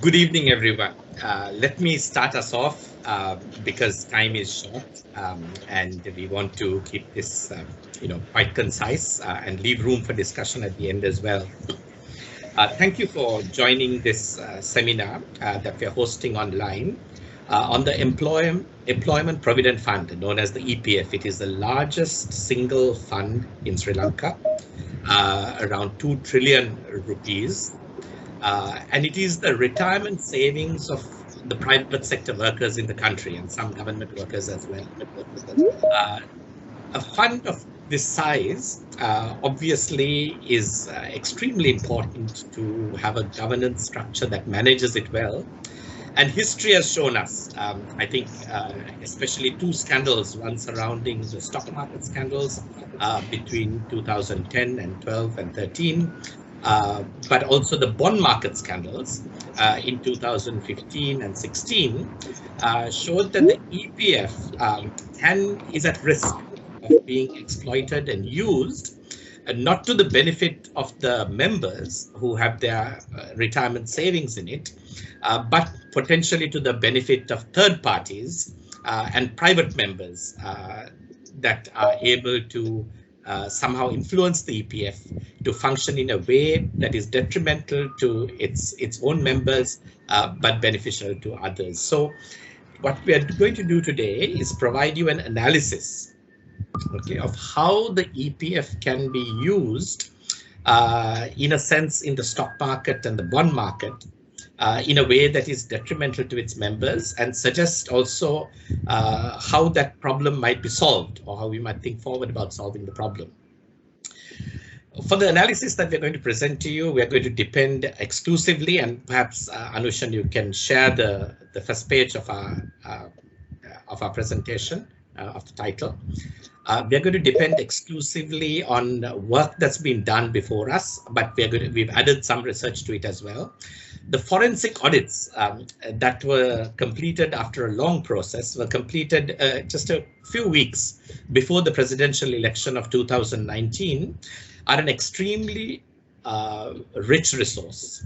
Good evening, everyone. Let me start us off because time is short and we want to keep this, quite concise and leave room for discussion at the end as well. Thank you for joining this seminar that we're hosting online on the Employment Provident Fund, known as the EPF. It is the largest single fund in Sri Lanka, around 2 trillion rupees. And it is the retirement savings of the private sector workers in the country and some government workers as well. A fund of this size obviously is extremely important to have a governance structure that manages it well. And history has shown us, I think, especially 2 scandals, one surrounding the stock market scandals between 2010 and 12 and 13. But also the bond market scandals in 2015 and 16 showed that the EPF is at risk of being exploited and used not to the benefit of the members who have their retirement savings in it, but potentially to the benefit of third parties and private members that are able to somehow influence the EPF to function in a way that is detrimental to its own members, but beneficial to others. So what we are going to do today is provide you an analysis, of how the EPF can be used in a sense in the stock market and the bond market in a way that is detrimental to its members, and suggest also how that problem might be solved or how we might think forward about solving the problem. For the analysis that we're going to present to you, we're going to depend exclusively, and perhaps Anushan, you can share the first page of our presentation of the title. We're going to depend exclusively on work that's been done before us, but we've added some research to it as well. The forensic audits that were completed after a long process were completed just a few weeks before the presidential election of 2019 are an extremely rich resource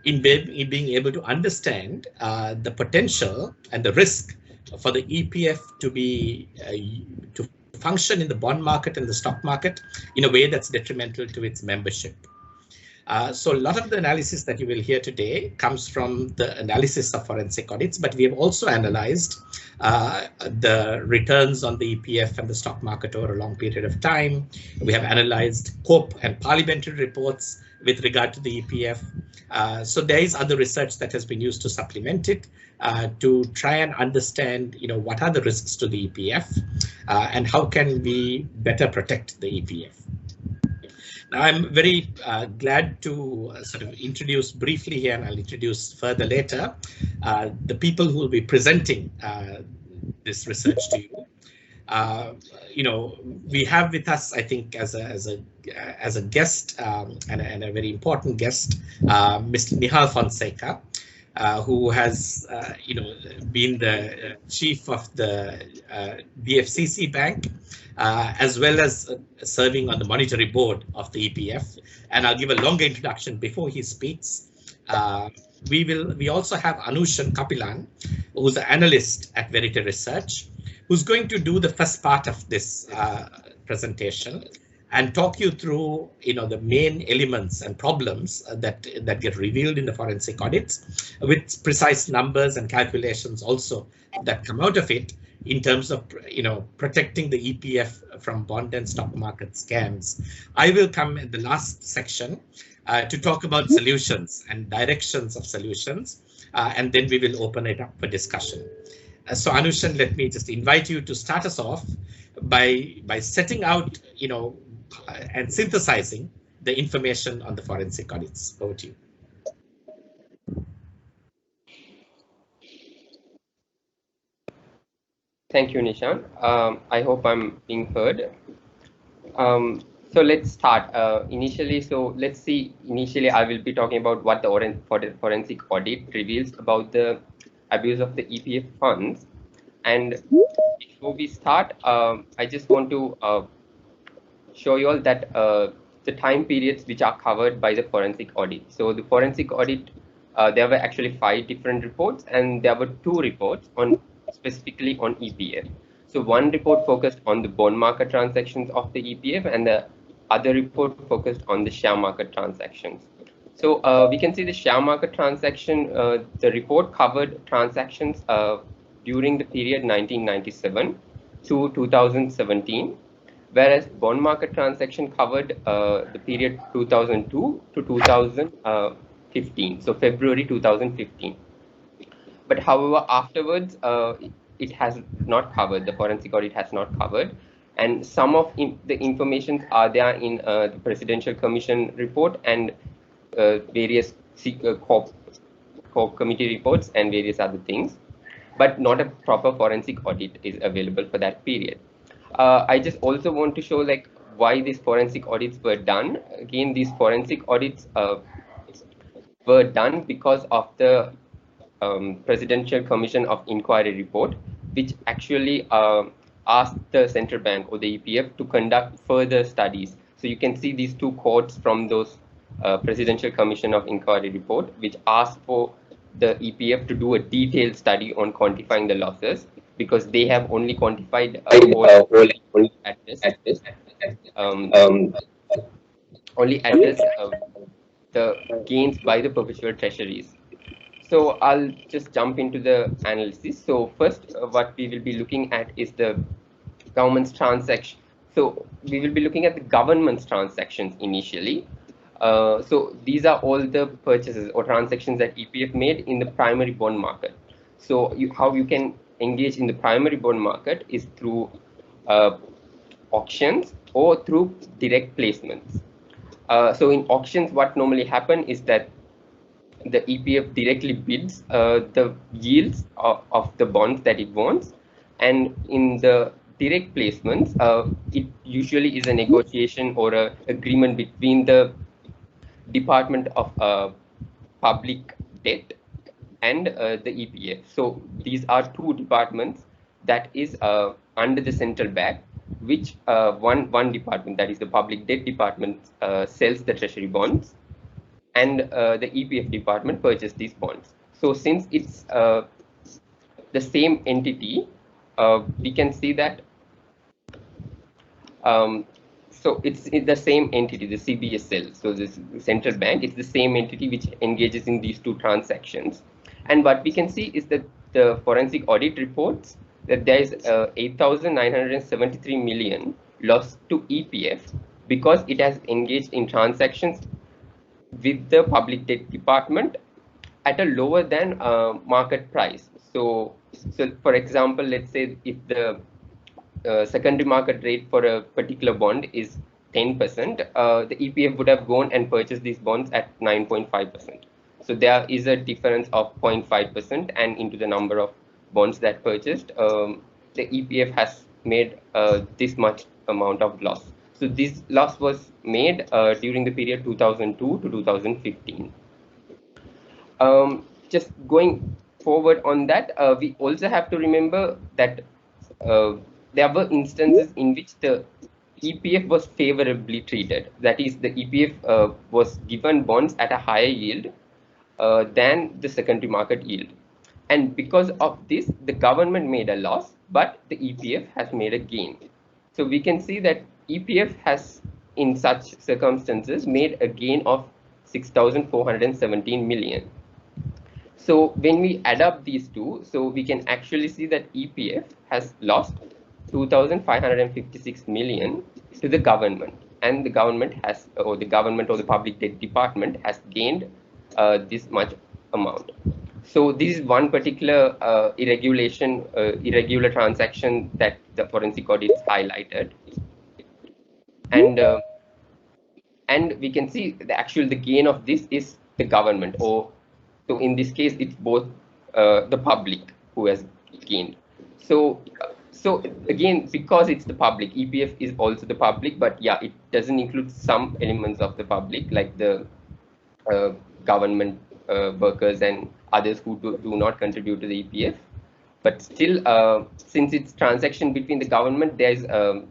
in being able to understand the potential and the risk for the EPF to function in the bond market and the stock market in a way that's detrimental to its membership. So a lot of the analysis that you will hear today comes from the analysis of forensic audits, but we have also analyzed the returns on the EPF and the stock market over a long period of time. We have analyzed COPE and parliamentary reports with regard to the EPF. So there is other research that has been used to supplement it to try and understand, what are the risks to the EPF and how can we better protect the EPF. Now, I'm very glad to sort of introduce briefly here, and I'll introduce further later, the people who will be presenting this research to you. We have with us, I think, as a guest and a very important guest, Mr. Nihal Fonseka, who has, been the chief of the DFCC Bank, as well as serving on the monetary board of the EPF. And I'll give a longer introduction before he speaks. We also have Anushan Kapilan, who's an analyst at Verité Research, who's going to do the first part of this presentation and talk you through, the main elements and problems that get revealed in the forensic audits, with precise numbers and calculations also that come out of it in terms of, protecting the EPF from bond and stock market scams. I will come in the last section to talk about solutions and directions of solutions, and then we will open it up for discussion. So Anushan, let me just invite you to start us off by setting out, and synthesizing the information on the forensic audits. Over to you. Thank you, Nishan. I hope I'm being heard. So let's start. Initially, so let's see. Initially, I will be talking about what the forensic audit reveals about the abuse of the EPF funds. And before we start, I just want to show you all that the time periods which are covered by the forensic audit. So the forensic audit, there were actually 5 different reports, and there were 2 reports on specifically on EPF. So one report focused on the bond market transactions of the EPF, and the other report focused on the share market transactions. So we can see the share market transaction. The report covered transactions during the period 1997 to 2017, whereas bond market transaction covered the period 2002 to 2015, so February 2015. But however, afterwards, it has not covered, the forensic audit has not covered. And some of the information are there in the Presidential Commission report and various corp committee reports and various other things. But not a proper forensic audit is available for that period. I just also want to show like why these forensic audits were done. Again, these forensic audits were done because of the Presidential Commission of Inquiry report, which actually asked the central bank or the EPF to conduct further studies. So you can see these 2 quotes from those Presidential Commission of Inquiry report, which asked for the EPF to do a detailed study on quantifying the losses, because they have only quantified only address the gains by the perpetual treasuries. So I'll just jump into the analysis. So first, what we will be looking at is the government's transaction. So we will be looking at the government's transactions initially. So these are all the purchases or transactions that EPF made in the primary bond market. So how you can engage in the primary bond market is through auctions or through direct placements. So in auctions, what normally happen is that the EPF directly bids the yields of the bonds that it wants, and in the direct placements, it usually is a negotiation or a agreement between the Department of Public Debt and the EPF. So these are 2 departments that is under the central bank, which one department, that is the Public Debt Department, sells the treasury bonds, and the EPF department purchased these bonds. So since it's the same entity, we can see that so it's the same entity, the CBSL. So this central bank, it's the same entity which engages in these 2 transactions. And what we can see is that the forensic audit reports that there is 8,973 million loss to EPF because it has engaged in transactions with the public debt department at a lower than market price. So for example, let's say if the secondary market rate for a particular bond is 10%, the EPF would have gone and purchased these bonds at 9.5%. So there is a difference of 0.5%, and into the number of bonds that purchased, the EPF has made this much amount of loss. So this loss was made during the period 2002 to 2015. Just going forward on that, we also have to remember that there were instances in which the EPF was favorably treated. That is, the EPF was given bonds at a higher yield than the secondary market yield. And because of this, the government made a loss, but the EPF has made a gain. So we can see that EPF has, in such circumstances, made a gain of 6,417 million. So when we add up these 2, so we can actually see that EPF has lost 2,556 million to the government, and the government has, or the government or the public debt department has gained this much amount. So this is one particular irregular transaction that the forensic audits highlighted, and we can see the gain of this is the government, or so in this case it's both the public who has gained. So So again, because it's the public, EPF is also the public, but yeah, it doesn't include some elements of the public, like the government workers and others who do not contribute to the EPF. But still, since it's transaction between the government, there's a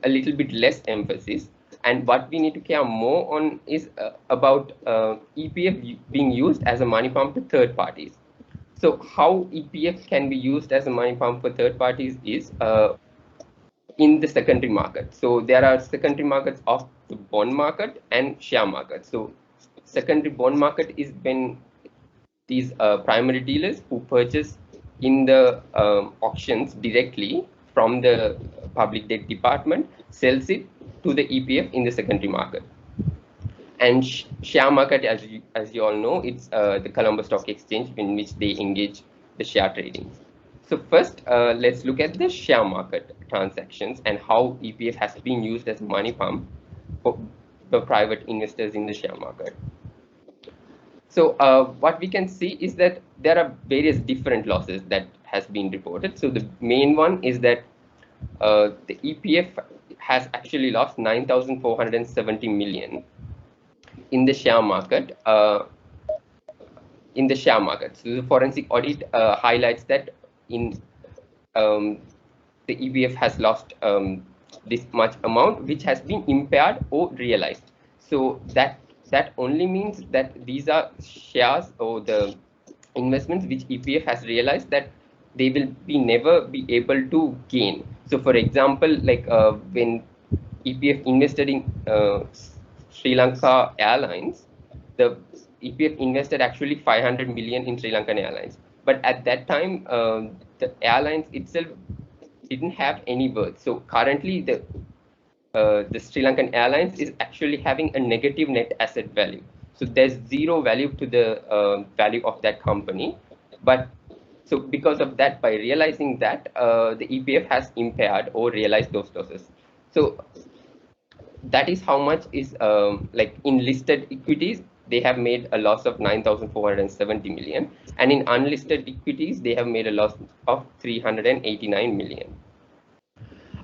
little bit less emphasis. And what we need to care more on is about EPF being used as a money pump to third parties. So how EPF can be used as a money pump for third parties is in the secondary market. So there are secondary markets of the bond market and share market. So secondary bond market is when these primary dealers who purchase in the auctions directly from the public debt department sells it to the EPF in the secondary market. And share market, as you all know, it's the Colombo Stock Exchange in which they engage the share trading. So first, let's look at the share market transactions and how EPF has been used as a money pump for the private investors in the share market. So what we can see is that there are various different losses that has been reported. So the main one is that the EPF has actually lost 9,470 million in the share market. So the forensic audit highlights that in the EPF has lost this much amount, which has been impaired or realized. So that only means that these are shares or the investments which EPF has realized that they will never be able to gain. So for example, like when EPF invested in Sri Lanka Airlines, the EPF invested actually 500 million in Sri Lankan Airlines. But at that time, the airlines itself didn't have any worth. So currently, the Sri Lankan Airlines is actually having a negative net asset value. So there's zero value to the value of that company. But so because of that, by realizing that, the EPF has impaired or realized those losses. So that is how much is like in listed equities, they have made a loss of 9,470 million. And in unlisted equities, they have made a loss of 389 million.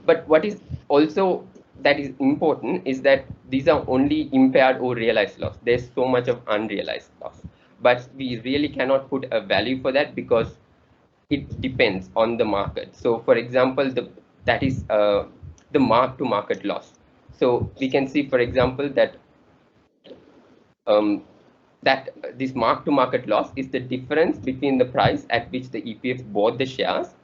But what is also that is important is that these are only impaired or realized loss. There's so much of unrealized loss, but we really cannot put a value for that because it depends on the market. So for example, that is the mark to market loss. So we can see, for example, that this mark to market loss is the difference between the price at which the EPF bought the shares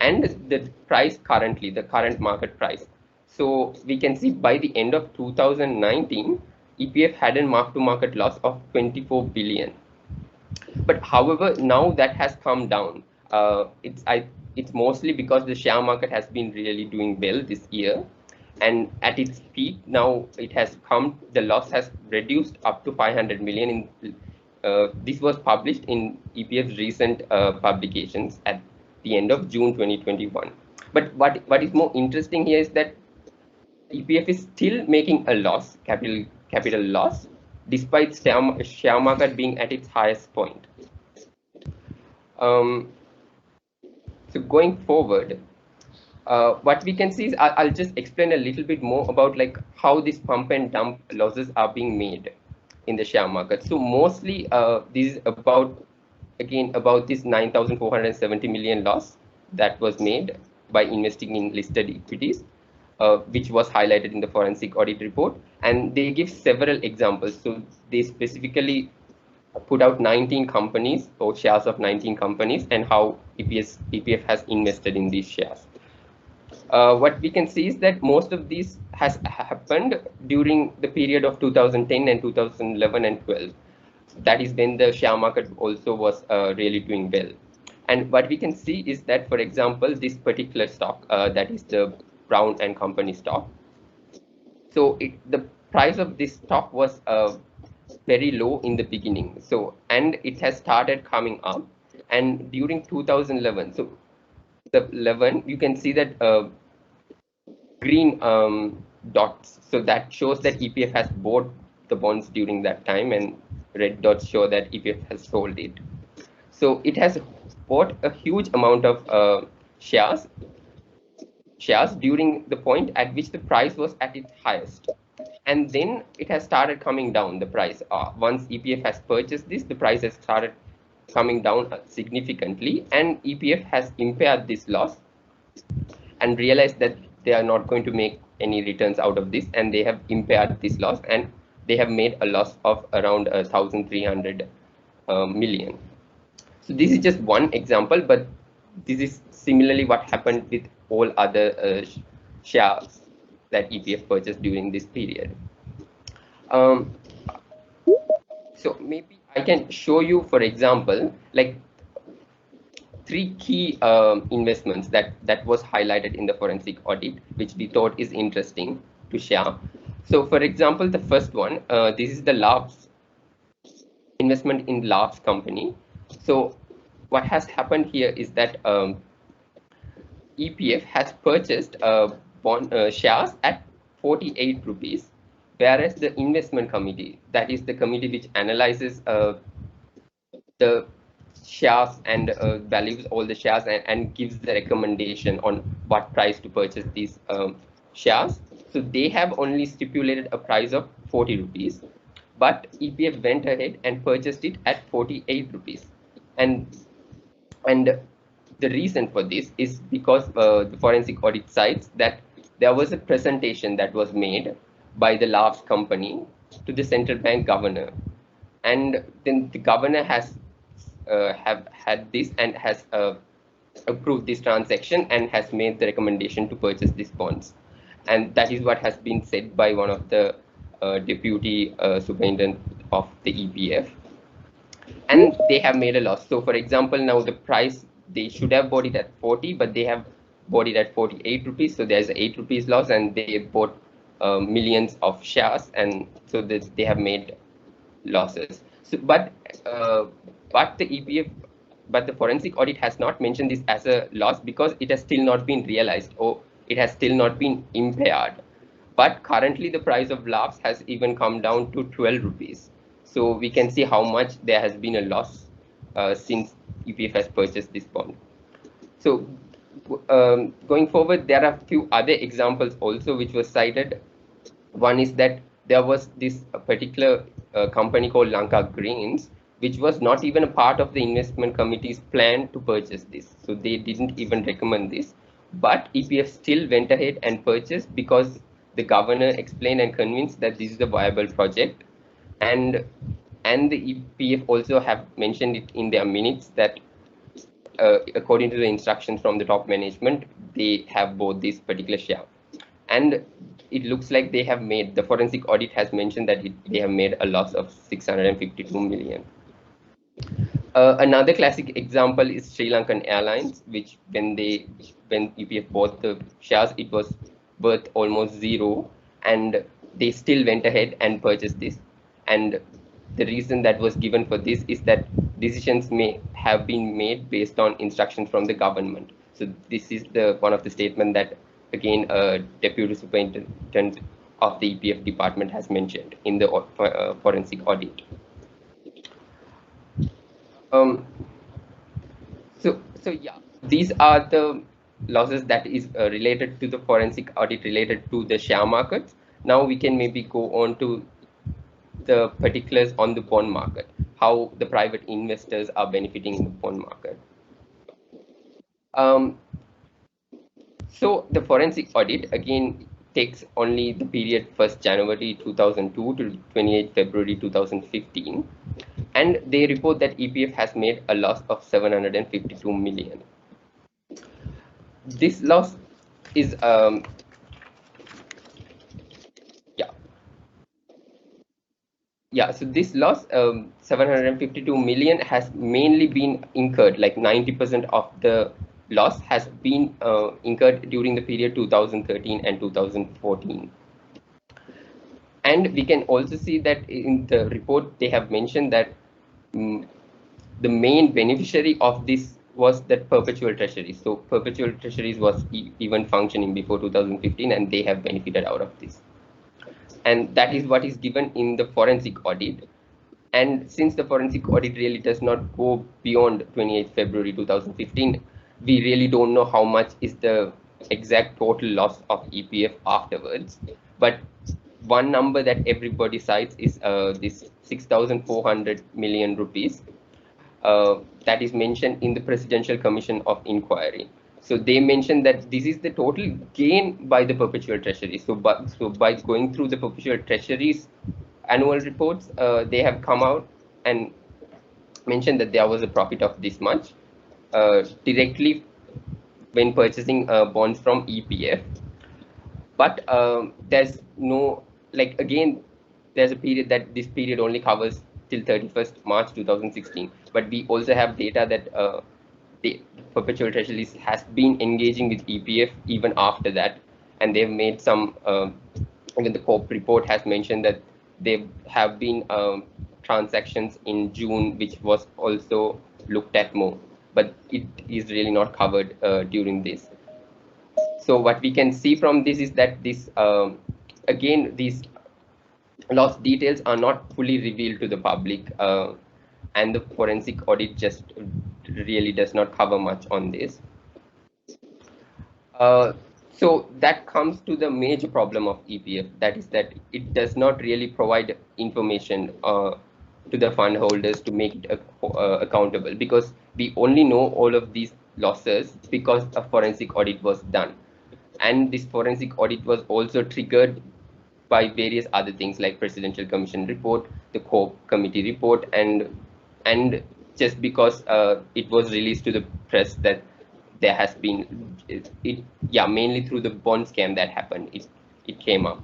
and the price currently, the current market price. So we can see by the end of 2019, EPF had a mark to market loss of 24 billion. But however, now that has come down. It's mostly because the share market has been really doing well this year. And at its peak now, it has come. The loss has reduced up to 500 million. This was published in EPF's recent publications at the end of June 2021. But what is more interesting here is that EPF is still making a loss, capital loss, despite share market being at its highest point. So going forward, what we can see is I'll just explain a little bit more about like how these pump and dump losses are being made in the share market. So mostly this is about this 9,470 million loss that was made by investing in listed equities, which was highlighted in the forensic audit report. And they give several examples. So they specifically put out 19 companies or shares of 19 companies and how EPF has invested in these shares. What we can see is that most of these has happened during the period of 2010 and 2011 and 12. That is when the share market also was really doing well. And what we can see is that, for example, this particular stock, that is the Brown and Company stock. So the price of this stock was very low in the beginning. So, and it has started coming up. And during 2011, so the 11, you can see that green dots. So that shows that EPF has bought the bonds during that time, and red dots show that EPF has sold it. So it has bought a huge amount of shares shares during the point at which the price was at its highest. And then it has started coming down, the price. Once EPF has purchased this, the price has started coming down significantly, and EPF has impaired this loss and realized that they are not going to make any returns out of this, and they have impaired this loss, and they have made a loss of around 1,300 million. So this is just one example, but this is similarly what happened with all other shares that EPF purchased during this period. So maybe I can show you, for example, like 3 key investments that was highlighted in the forensic audit, which we thought is interesting to share. So, for example, the first one, this is the Labs investment in Labs company. So, what has happened here is that EPF has purchased bond shares at 48 rupees, whereas the investment committee, that is the committee which analyzes the shares and values all the shares and gives the recommendation on what price to purchase these shares. So they have only stipulated a price of 40 rupees, but EPF went ahead and purchased it at 48 rupees. And the reason for this is because the forensic audit cites that there was a presentation that was made by the Labs company to the central bank governor, and then the governor has have had this and has approved this transaction and has made the recommendation to purchase these bonds. And that is what has been said by one of the deputy superintendent of the EPF. And they have made a loss. So for example, now the price, they should have bought it at 40, but they have bought it at 48 rupees. So there's 8 rupees loss, and they bought millions of shares, and so they have made losses. So, but the EPF, but the forensic audit has not mentioned this as a loss because it has still not been realized, or it has still not been impaired. But currently the price of Labs has even come down to 12 rupees. So we can see how much there has been a loss since EPF has purchased this bond. So going forward, there are a few other examples also which were cited. One is that there was this particular company called Lanka Greens, which was not even a part of the investment committee's plan to purchase this. So they didn't even recommend this. But EPF still went ahead and purchased because the governor explained and convinced that this is a viable project. And the EPF also have mentioned it in their minutes that according to the instructions from the top management, they have bought this particular share. And it looks like they have made, the forensic audit has mentioned that they have made a loss of 652 million. Another classic example is Sri Lankan Airlines, which when EPF bought the shares, it was worth almost zero, and they still went ahead and purchased this. And the reason that was given for this is that decisions may have been made based on instructions from the government. So this is one of the statement that again deputy superintendent of the EPF department has mentioned in the forensic audit. So yeah, these are the losses that is related to the forensic audit related to the share markets. Now we can maybe go on to the particulars on the bond market, how the private investors are benefiting in the bond market. So the forensic audit again takes only the period 1st January 2002 to 28 February 2015. And they report that EPF has made a loss of 752 million. This loss is so this loss 752 million has mainly been incurred, like 90% of the loss has been incurred during the period 2013 and 2014. And we can also see that in the report they have mentioned that the main beneficiary of this was that perpetual treasury. So perpetual treasuries was even functioning before 2015, and they have benefited out of this. And that is what is given in the forensic audit. And since the forensic audit really does not go beyond 28 February 2015, we really don't know how much is the exact total loss of EPF afterwards, but one number that everybody cites is this 6,400 million rupees that is mentioned in the Presidential Commission of Inquiry. So they mentioned that this is the total gain by the perpetual treasury. So by going through the perpetual treasury's annual reports, they have come out and mentioned that there was a profit of this much directly when purchasing bonds from EPF. But there's no, like, again, there's a period that this period only covers till 31st March 2016. But we also have data that the perpetual treasuries has been engaging with EPF even after that. And they've made some, even the COP report has mentioned that there have been transactions in June, which was also looked at more. But it is really not covered during this. So what we can see from this is that this, again, these loss details are not fully revealed to the public, and the forensic audit just really does not cover much on this. So that comes to the major problem of EPF, that is that it does not really provide information to the fund holders to make it accountable, because we only know all of these losses because a forensic audit was done. And this forensic audit was also triggered by various other things like Presidential Commission report, the COP committee report, and just because it was released to the press that there has been mainly through the bond scam that happened, it came up.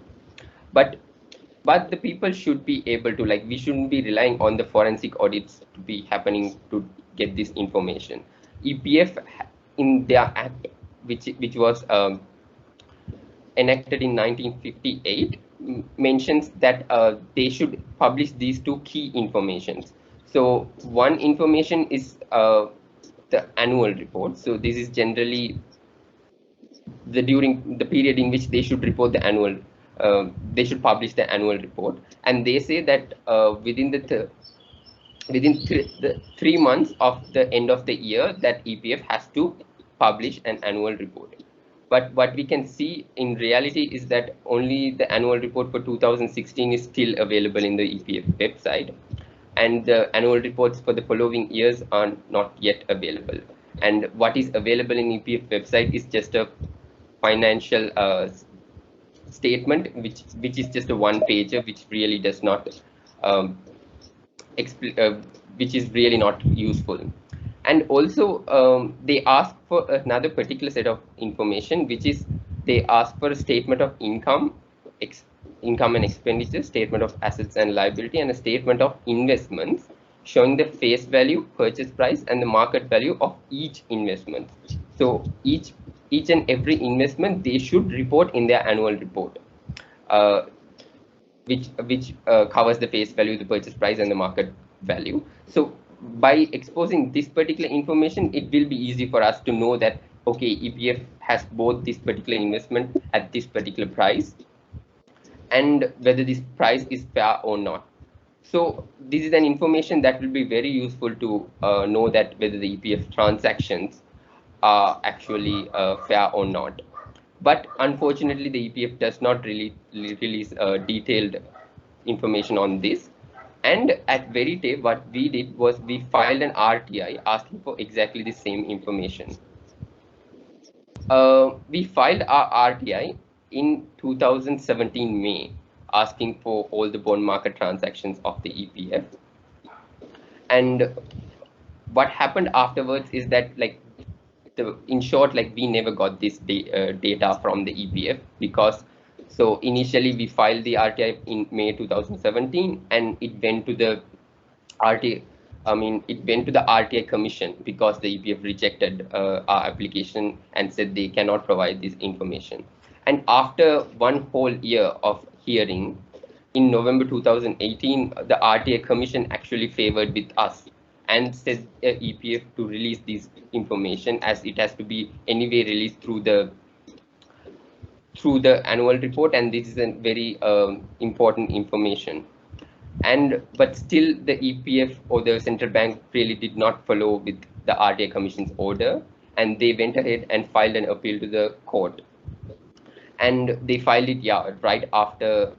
But the people should be able to, like, we shouldn't be relying on the forensic audits to be happening to get this information. EPF in their act, which was enacted in 1958, mentions that they should publish these two key informations. So one information is the annual report. So this is generally during the period in which they should report the annual, they should publish the annual report. And they say that within the 3 months of the end of the year, that EPF has to publish an annual report. But what we can see in reality is that only the annual report for 2016 is still available in the EPF website, and the annual reports for the following years are not yet available. And what is available in EPF website is just a financial statement, which is just a one-pager, which really does not which is really not useful. And also they ask for another particular set of information, which is they ask for a statement of income and expenditure, statement of assets and liability, and a statement of investments showing the face value, purchase price, and the market value of each investment. So each and every investment they should report in their annual report, which covers the face value, the purchase price, and the market value. So by exposing this particular information, it will be easy for us to know that, okay, EPF has bought this particular investment at this particular price, and whether this price is fair or not. So this is an information that will be very useful to know that whether the EPF transactions are actually fair or not. But unfortunately, the EPF does not really release detailed information on this. And at Verité, what we did was we filed an RTI asking for exactly the same information. We filed our RTI in 2017 May, asking for all the bond market transactions of the EPF. And what happened afterwards is that, like, in short, like, we never got this data from the EPF, because so initially we filed the RTI in May 2017, and it went to the RTI Commission, because the EPF rejected our application and said they cannot provide this information. And after one whole year of hearing, in November 2018, the RTI Commission actually favored with us and said EPF to release this information, as it has to be anyway released through the annual report, and this is a very important information. But still, the EPF or the central bank really did not follow with the RTI Commission's order, and they went ahead and filed an appeal to the court. And they filed it, yeah, right after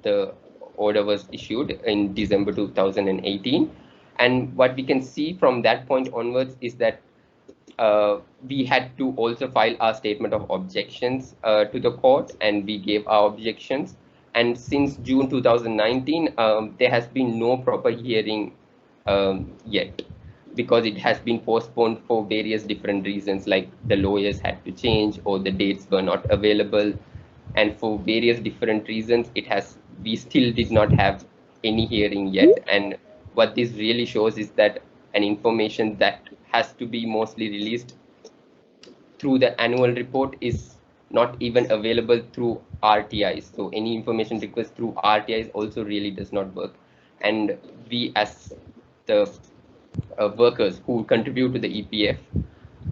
the order was issued in December 2018. And what we can see from that point onwards is that we had to also file our statement of objections to the court, and we gave our objections. And since June 2019, there has been no proper hearing yet, because it has been postponed for various different reasons, like the lawyers had to change or the dates were not available. And for various different reasons, we still did not have any hearing yet. And what this really shows is that an information that has to be mostly released through the annual report is not even available through RTIs. So any information request through RTIs also really does not work. And we, as the workers who contribute to the EPF,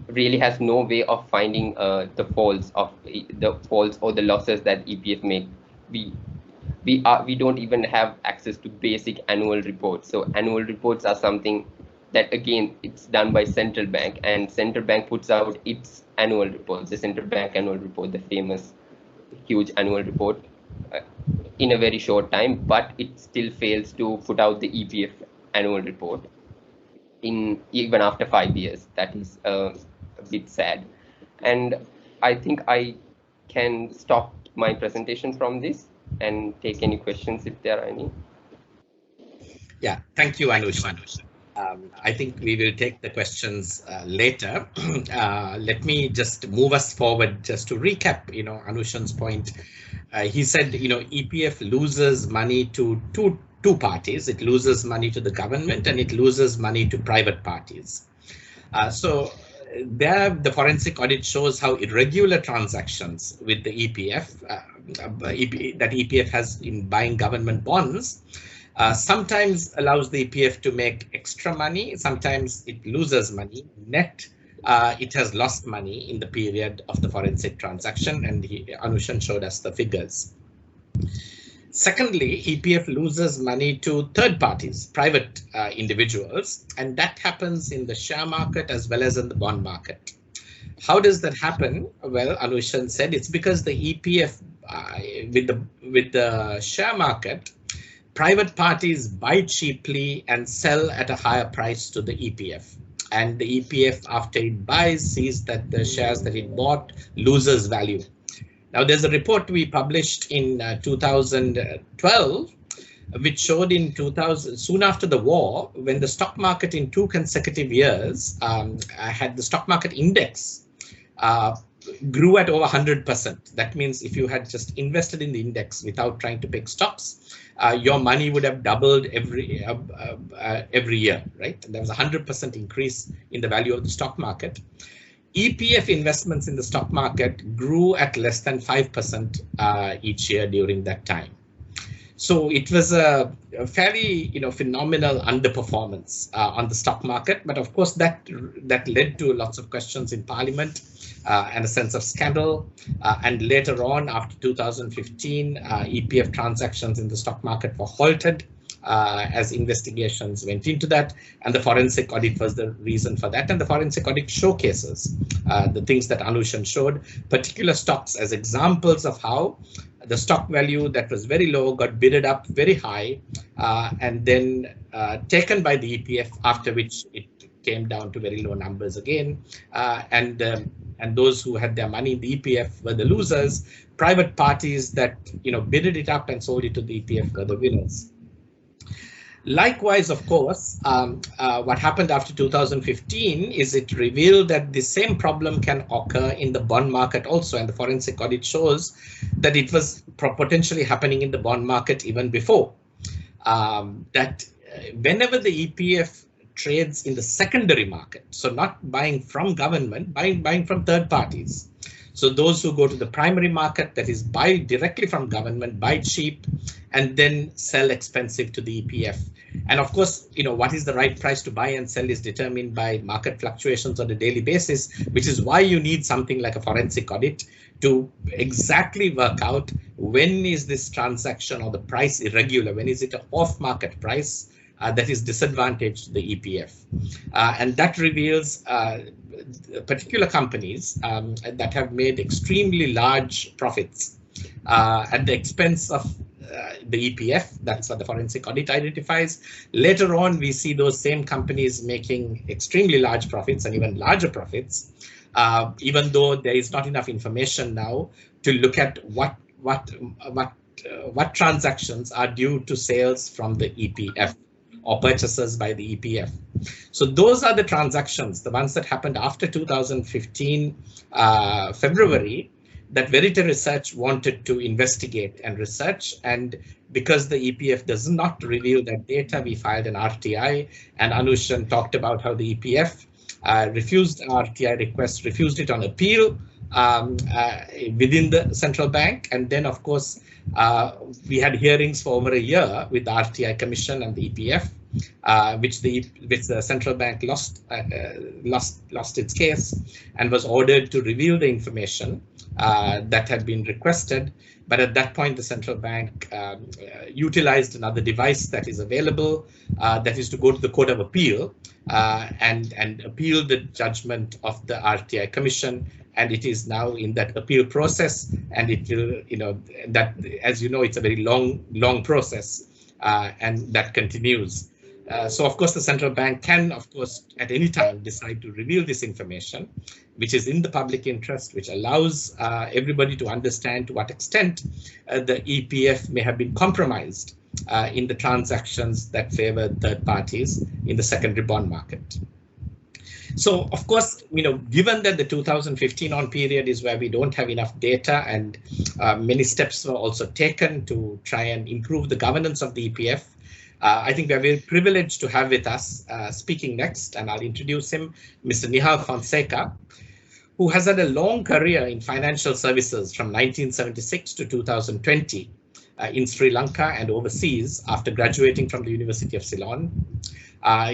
really has no way of finding the faults or the losses that EPF make. We don't even have access to basic annual reports. So annual reports are something that, again, it's done by central bank, and central bank puts out its annual reports, the central bank annual report, the famous huge annual report, in a very short time, but it still fails to put out the EPF annual report even after 5 years. That is a bit sad. And I think I can stop my presentation from this and take any questions if there are any. Yeah, thank you, Anushan. I think we will take the questions later. Let me just move us forward just to recap, Anushan's point. He said, EPF loses money to two parties. It loses money to the government and it loses money to private parties. So there, the forensic audit shows how irregular transactions with the EPF, that EPF has in buying government bonds, sometimes allows the EPF to make extra money, sometimes it loses money. Net, it has lost money in the period of the forensic transaction, and Anushan showed us the figures. Secondly, EPF loses money to third parties, private individuals, and that happens in the share market as well as in the bond market. How does that happen? Well, Anushan said it's because the EPF, with the share market, private parties buy cheaply and sell at a higher price to the EPF. And the EPF, after it buys, sees that the shares that it bought loses value. Now, there's a report we published in 2012, which showed in 2000, soon after the war, when the stock market in 2 consecutive years had the stock market index grew at over 100%. That means if you had just invested in the index without trying to pick stocks, your money would have doubled every year, right? There was a 100% increase in the value of the stock market. EPF investments in the stock market grew at less than 5% each year during that time. So it was a fairly, phenomenal underperformance on the stock market. But of course, that led to lots of questions in Parliament and a sense of scandal. And later on, after 2015, EPF transactions in the stock market were halted as investigations went into that. And the forensic audit was the reason for that. And the forensic audit showcases the things that Anushan showed, particular stocks as examples of how the stock value that was very low got bidded up very high and then taken by the EPF, after which it came down to very low numbers again. And those who had their money in the EPF were the losers. Private parties that bidded it up and sold it to the EPF were the winners. Likewise, of course, what happened after 2015 is it revealed that the same problem can occur in the bond market also, and the forensic audit shows that it was potentially happening in the bond market even before. That whenever the EPF trades in the secondary market, so not buying from government, buying from third parties. So those who go to the primary market, that is buy directly from government, buy cheap, and then sell expensive to the EPF. And of course, what is the right price to buy and sell is determined by market fluctuations on a daily basis, which is why you need something like a forensic audit to exactly work out when is this transaction or the price irregular, when is it an off-market price, that is disadvantaged the EPF. And that reveals particular companies that have made extremely large profits at the expense of the EPF. That's what the forensic audit identifies. Later on, we see those same companies making extremely large profits and even larger profits, even though there is not enough information now to look at what transactions are due to sales from the EPF or purchases by the EPF. So those are the transactions, the ones that happened after 2015 February, that Verité Research wanted to investigate and research. And because the EPF does not reveal that data, we filed an RTI, and Anushan talked about how the EPF refused our RTI request, refused it on appeal within the central bank. And then, of course, we had hearings for over a year with the RTI Commission and the EPF, which the central bank lost its case and was ordered to reveal the information that had been requested. But at that point, the central bank utilized another device that is available, that is to go to the Court of Appeal and appeal the judgment of the RTI Commission. And it is now in that appeal process, and it will, that, as you know, it's a very long process, and that continues. So, of course, the central bank can, of course, at any time decide to reveal this information, which is in the public interest, which allows everybody to understand to what extent the EPF may have been compromised in the transactions that favor third parties in the secondary bond market. So, of course, given that the 2015 on period is where we don't have enough data, and many steps were also taken to try and improve the governance of the EPF, I think we are very privileged to have with us, speaking next, and I'll introduce him, Mr. Nihal Fonseka, who has had a long career in financial services from 1976 to 2020 in Sri Lanka and overseas after graduating from the University of Ceylon.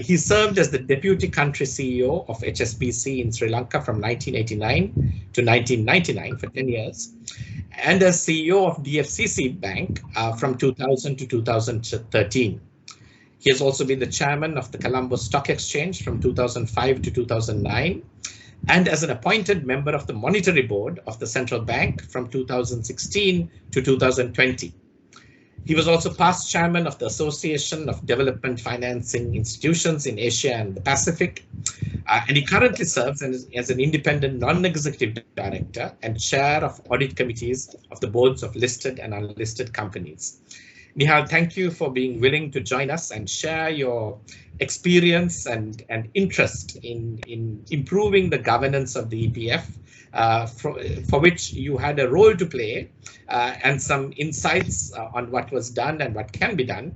He served as the Deputy Country CEO of HSBC in Sri Lanka from 1989 to 1999 for 10 years, and as CEO of DFCC Bank from 2000 to 2013. He has also been the chairman of the Colombo Stock Exchange from 2005 to 2009, and as an appointed member of the Monetary Board of the Central Bank from 2016 to 2020. He was also past chairman of the Association of Development Financing Institutions in Asia and the Pacific, and he currently serves as an independent non-executive director and chair of audit committees of the boards of listed and unlisted companies. Nihal, thank you for being willing to join us and share your experience and interest in improving the governance of the EPF, for which you had a role to play, and some insights on what was done and what can be done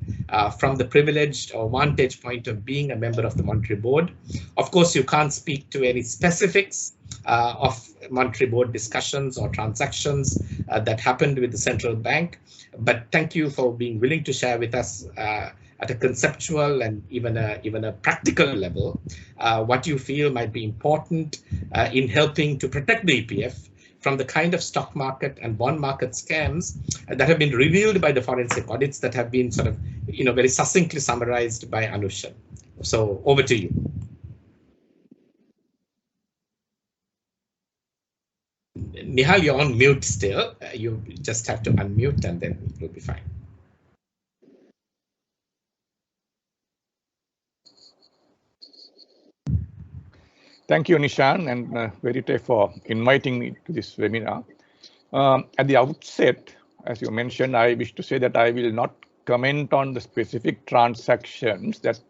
from the privileged or vantage point of being a member of the Monetary Board. Of course, you can't speak to any specifics of Monetary Board discussions or transactions that happened with the central bank, but thank you for being willing to share with us at a conceptual and even a practical level what you feel might be important in helping to protect the EPF from the kind of stock market and bond market scams that have been revealed by the forensic audits that have been sort of, very succinctly summarized by Anushan. So over to you. Nihal, you're on mute still. You just have to unmute and then you'll be fine. Thank you, Nishan and Verité for inviting me to this webinar. At the outset, as you mentioned, I wish to say that I will not comment on the specific transactions that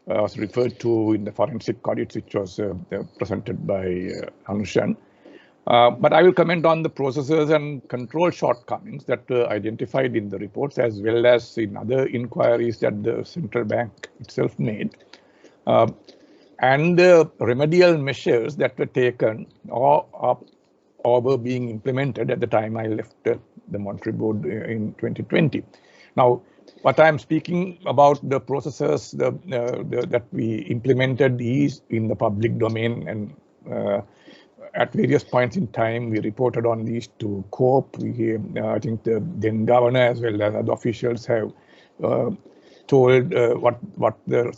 was referred to in the forensic audits, which was presented by Anushan. But I will comment on the processes and control shortcomings that were identified in the reports, as well as in other inquiries that the central bank itself made, and the remedial measures that were taken or were being implemented at the time I left the Monetary Board in 2020. Now, what I'm speaking about, the processes that we implemented is in the public domain, and at various points in time, we reported on these to COPE. I think the then governor as well as other officials have told what the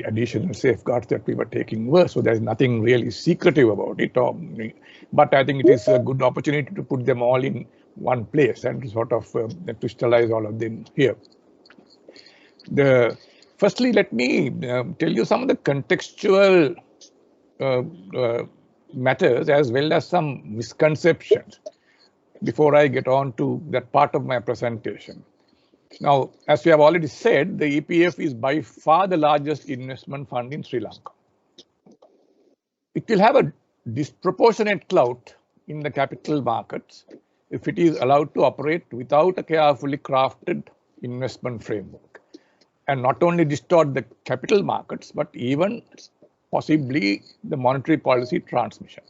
additional safeguards that we were taking were. So there's nothing really secretive about it. But I think it is a good opportunity to put them all in one place and sort of crystallize all of them here. Firstly, let me tell you some of the contextual matters as well as some misconceptions before I get on to that part of my presentation. Now, as we have already said, the EPF is by far the largest investment fund in Sri Lanka. It will have a disproportionate clout in the capital markets if it is allowed to operate without a carefully crafted investment framework, and not only distort the capital markets, but even possibly the monetary policy transmission.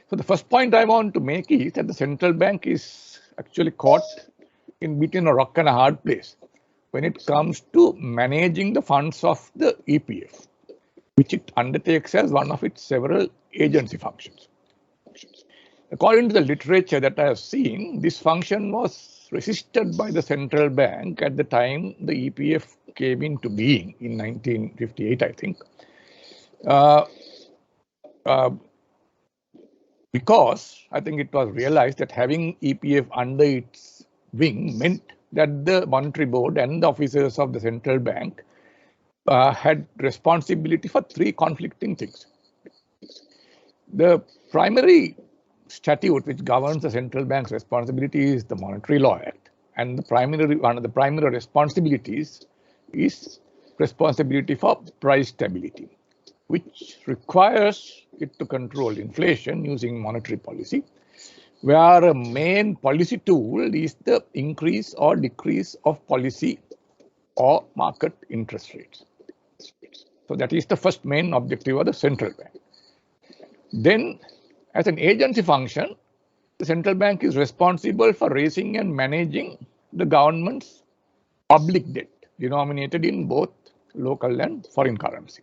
So the first point I want to make is that the central bank is actually caught in between a rock and a hard place when it comes to managing the funds of the EPF, which it undertakes as one of its several agency functions. According to the literature that I have seen, this function was resisted by the central bank at the time the EPF came into being in 1958, I think, because I think it was realized that having EPF under its wing meant that the monetary board and the officers of the central bank had responsibility for three conflicting things. The primary statute which governs the central bank's responsibility is the Monetary Law Act, and one of the primary responsibilities is responsibility for price stability, which requires it to control inflation using monetary policy, where a main policy tool is the increase or decrease of policy or market interest rates. So that is the first main objective of the central bank. Then, as an agency function, the central bank is responsible for raising and managing the government's public debt denominated in both local and foreign currency,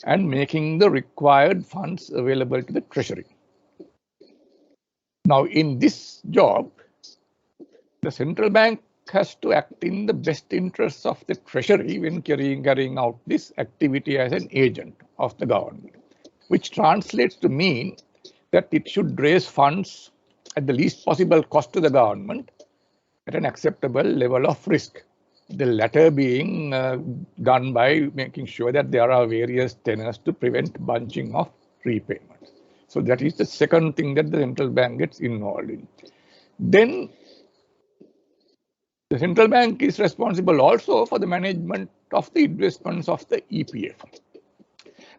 and making the required funds available to the Treasury. Now, in this job, the central bank has to act in the best interests of the Treasury when carrying out this activity as an agent of the government, which translates to mean that it should raise funds at the least possible cost to the government at an acceptable level of risk. The latter being done by making sure that there are various tenors to prevent bunching of repayment. So that is the second thing that the central bank gets involved in. Then the central bank is responsible also for the management of the investments of the EPF.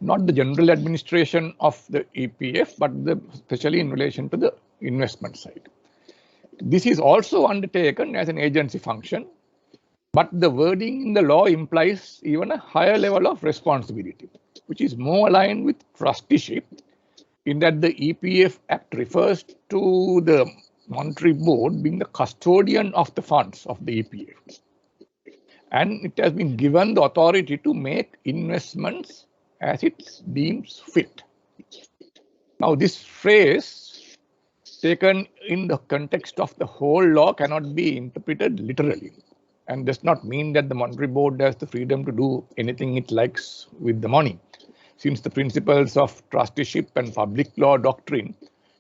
Not the general administration of the EPF, but especially in relation to the investment side. This is also undertaken as an agency function, but the wording in the law implies even a higher level of responsibility, which is more aligned with trusteeship, in that the EPF Act refers to the monetary board being the custodian of the funds of the EPF. And it has been given the authority to make investments as it deems fit. Now, this phrase, taken in the context of the whole law, cannot be interpreted literally, and does not mean that the monetary board has the freedom to do anything it likes with the money, since the principles of trusteeship and public law doctrine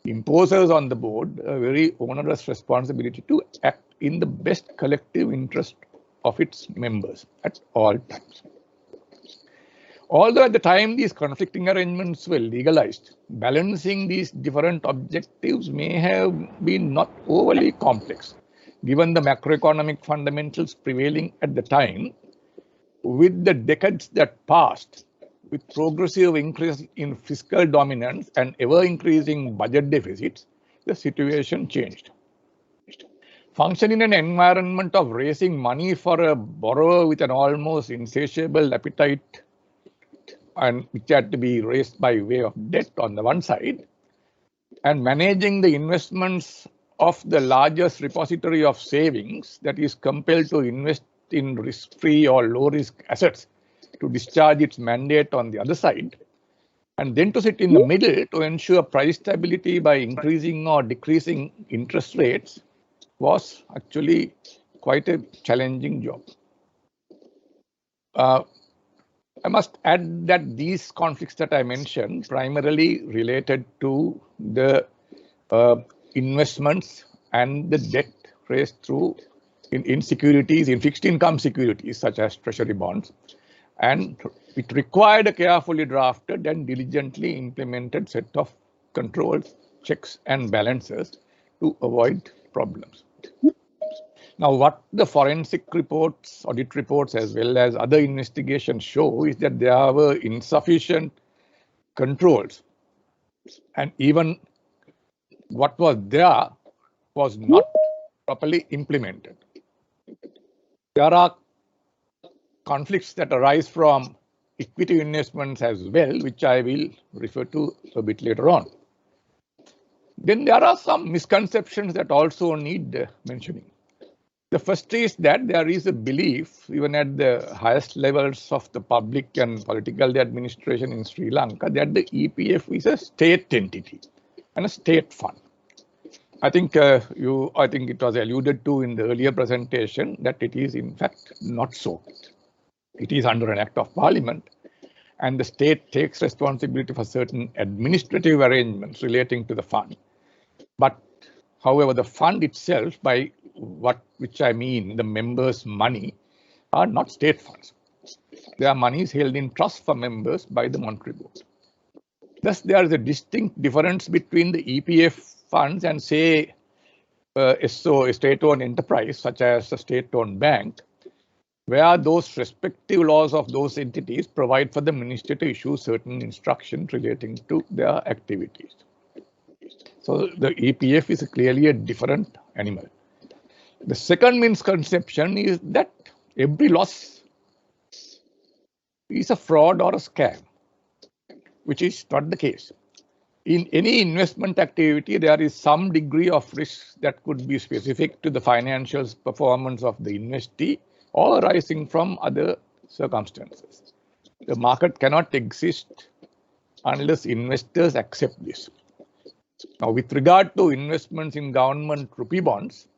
imposes on the board a very onerous responsibility to act in the best collective interest of its members at all times. Although at the time these conflicting arrangements were legalized, balancing these different objectives may have been not overly complex, given the macroeconomic fundamentals prevailing at the time. With the decades that passed, with progressive increase in fiscal dominance and ever-increasing budget deficits, the situation changed. Functioning in an environment of raising money for a borrower with an almost insatiable appetite, and which had to be raised by way of debt on the one side, and managing the investments of the largest repository of savings that is compelled to invest in risk-free or low-risk assets to discharge its mandate on the other side, and then to sit in the middle to ensure price stability by increasing or decreasing interest rates, was actually quite a challenging job. I must add that these conflicts that I mentioned primarily related to the investments and the debt raised through in securities, in fixed income securities such as treasury bonds, and it required a carefully drafted and diligently implemented set of controls, checks and balances to avoid problems. Now, what the forensic reports, audit reports, as well as other investigations show is that there were insufficient controls, and even what was there was not properly implemented. There are conflicts that arise from equity investments as well, which I will refer to a bit later on. Then there are some misconceptions that also need mentioning. The first is that there is a belief, even at the highest levels of the public and political administration in Sri Lanka, that the EPF is a state entity and a state fund. I think it was alluded to in the earlier presentation that it is in fact not so. It is under an act of parliament, and the state takes responsibility for certain administrative arrangements relating to the fund. But however, the fund itself, by which I mean the members' money, are not state funds. They are monies held in trust for members by the monetary board. Thus, there is a distinct difference between the EPF funds and, say, a state-owned enterprise such as a state-owned bank, where those respective laws of those entities provide for the ministry to issue certain instructions relating to their activities. So the EPF is clearly a different animal. The second misconception is that every loss is a fraud or a scam, which is not the case. In any investment activity, there is some degree of risk that could be specific to the financial performance of the investee or arising from other circumstances. The market cannot exist unless investors accept this. Now, with regard to investments in government rupee bonds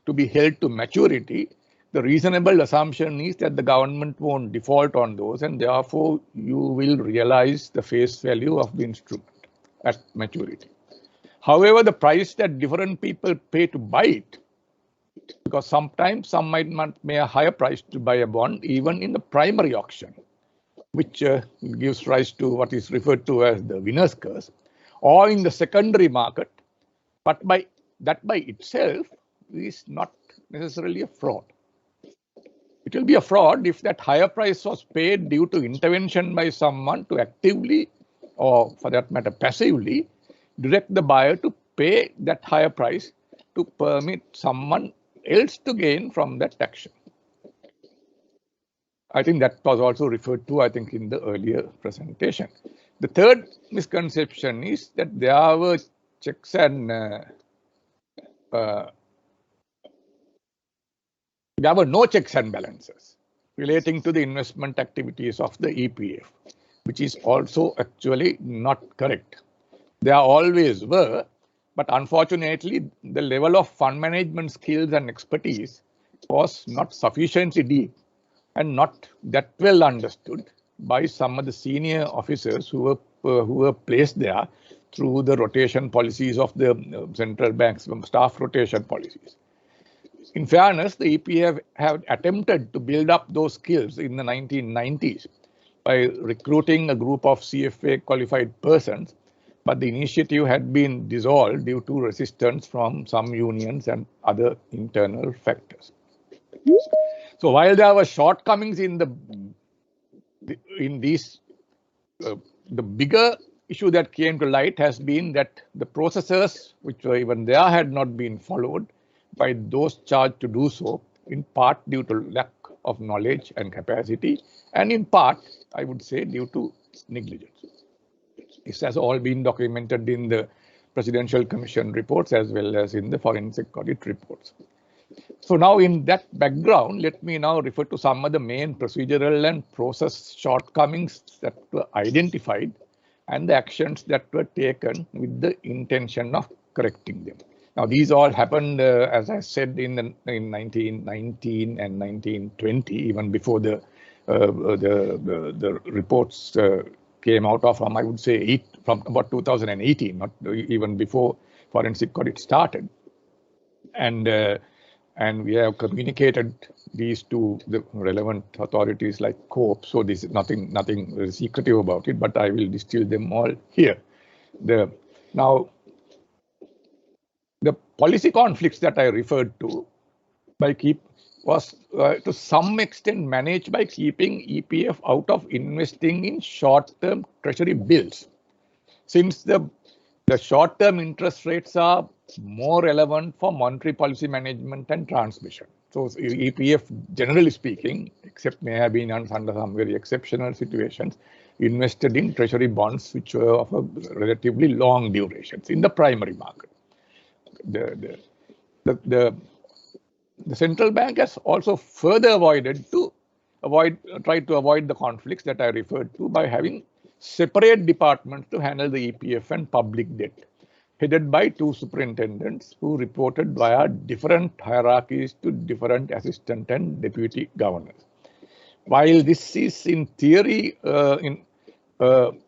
to be held to maturity, the reasonable assumption is that the government won't default on those, and therefore you will realize the face value of the instrument at maturity. However, the price that different people pay to buy it, because sometimes some might not pay a higher price to buy a bond even in the primary auction, which gives rise to what is referred to as the winner's curse, or in the secondary market, but by itself is not necessarily a fraud. It will be a fraud if that higher price was paid due to intervention by someone to actively, or for that matter passively, direct the buyer to pay that higher price to permit someone else to gain from that action. I think that was also referred to, I think, in the earlier presentation. The third misconception is that there were checks and there were no checks and balances relating to the investment activities of the EPF, which is also actually not correct. There always were, but unfortunately, the level of fund management skills and expertise was not sufficiently deep and not that well understood by some of the senior officers who were placed there through the rotation policies of the central banks, staff rotation policies. In fairness, the EPF have attempted to build up those skills in the 1990s by recruiting a group of CFA qualified persons, but the initiative had been dissolved due to resistance from some unions and other internal factors. So while there were shortcomings in the bigger issue that came to light has been that the processes which were even there had not been followed by those charged to do so, in part due to lack of knowledge and capacity, and in part, I would say, due to negligence. This has all been documented in the Presidential Commission reports as well as in the forensic audit reports. So now in that background, let me now refer to some of the main procedural and process shortcomings that were identified and the actions that were taken with the intention of correcting them. Now, these all happened, as I said, in 1919 and 1920, even before the reports came out of, I would say, from about 2018, not even before forensic audit started. And we have communicated these to the relevant authorities like COPE. So this is nothing secretive about it, but I will distill them all here. Now, the policy conflicts that I referred to was to some extent managed by keeping EPF out of investing in short-term treasury bills, since the short-term interest rates are more relevant for monetary policy management and transmission. So EPF, generally speaking, except may have been under some very exceptional situations, invested in treasury bonds which were of a relatively long durations in the primary market. The central bank has also further tried to avoid the conflicts that I referred to by having separate departments to handle the EPF and public debt, headed by two superintendents who reported via different hierarchies to different assistant and deputy governors. While this is in theory,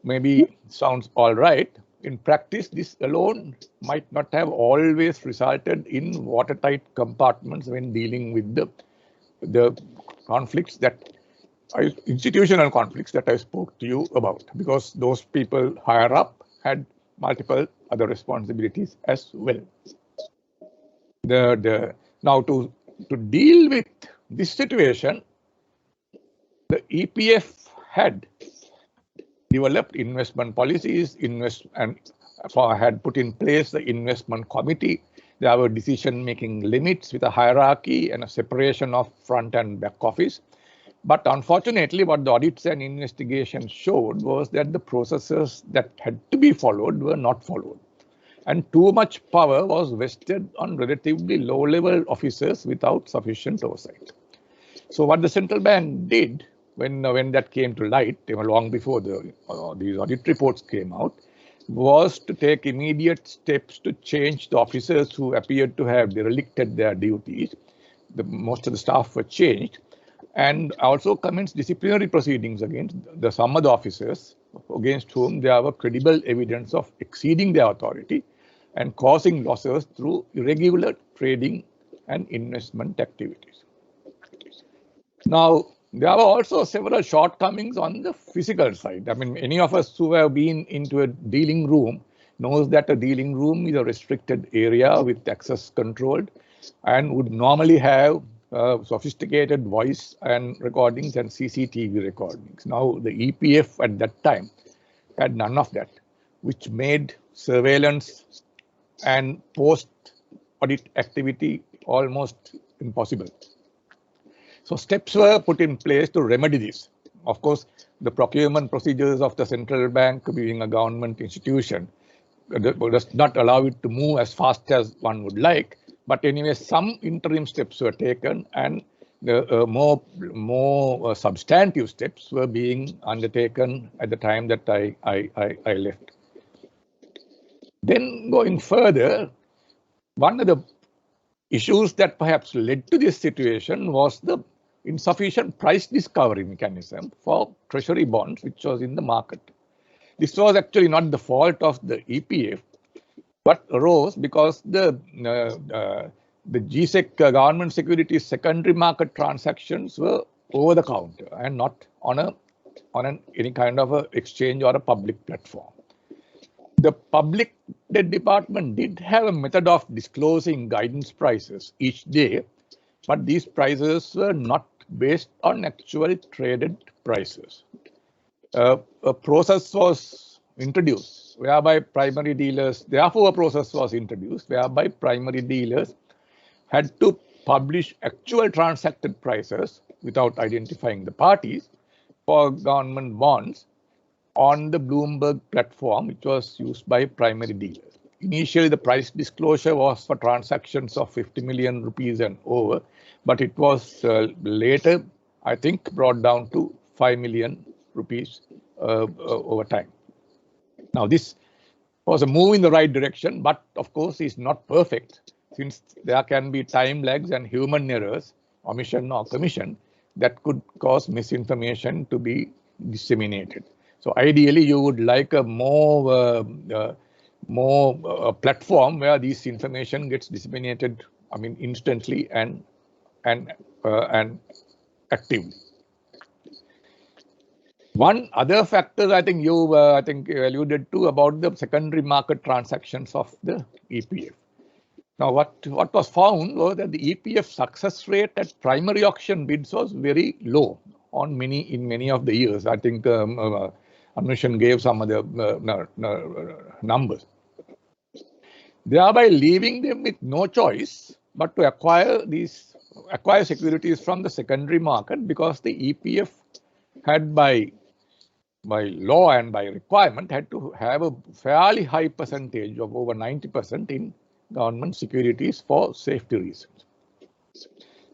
maybe sounds all right, in practice, this alone might not have always resulted in watertight compartments when dealing with the conflicts institutional conflicts that I spoke to you about, because those people higher up had multiple other responsibilities as well. Now to deal with this situation, the EPF had developed investment policies, and had put in place the investment committee. There were decision-making limits with a hierarchy and a separation of front and back office. But unfortunately, what the audits and investigations showed was that the processes that had to be followed were not followed. And too much power was vested on relatively low-level officers without sufficient oversight. So what the central bank did when that came to light, even long before these audit reports came out, was to take immediate steps to change the officers who appeared to have derelicted their duties. Most of the staff were changed, and also commenced disciplinary proceedings against some of the officers against whom there were credible evidence of exceeding their authority and causing losses through irregular trading and investment activities. Now, there were also several shortcomings on the physical side. I mean, any of us who have been into a dealing room knows that a dealing room is a restricted area with access controlled and would normally have sophisticated voice and recordings and CCTV recordings. Now, the EPF at that time had none of that, which made surveillance and post-audit activity almost impossible. So steps were put in place to remedy this. Of course, the procurement procedures of the central bank, being a government institution, does not allow it to move as fast as one would like. But anyway, some interim steps were taken, and the more substantive steps were being undertaken at the time that I left. Then going further, one of the issues that perhaps led to this situation was the insufficient price discovery mechanism for treasury bonds, which was in the market. This was actually not the fault of the EPF, but arose because the GSEC government securities secondary market transactions were over the counter and not on any kind of a exchange or a public platform. The public debt department did have a method of disclosing guidance prices each day, but these prices were not based on actual traded prices. A process was introduced whereby primary dealers, therefore a process was introduced whereby primary dealers had to publish actual transacted prices without identifying the parties for government bonds on the Bloomberg platform, which was used by primary dealers. Initially, the price disclosure was for transactions of 50 million rupees and over, but it was later, I think, brought down to 5 million rupees over time. Now, this was a move in the right direction, but of course is not perfect, since there can be time lags and human errors, omission or commission, that could cause misinformation to be disseminated. So ideally, you would like a more platform where this information gets disseminated, I mean, instantly and actively. One other factor I think you alluded to about the secondary market transactions of the EPF. Now, what was found was that the EPF success rate at primary auction bids was very low in many of the years. I think Anushan gave some of the numbers, thereby leaving them with no choice but to acquire securities from the secondary market, because the EPF had by law and by requirement had to have a fairly high percentage of over 90% in government securities for safety reasons.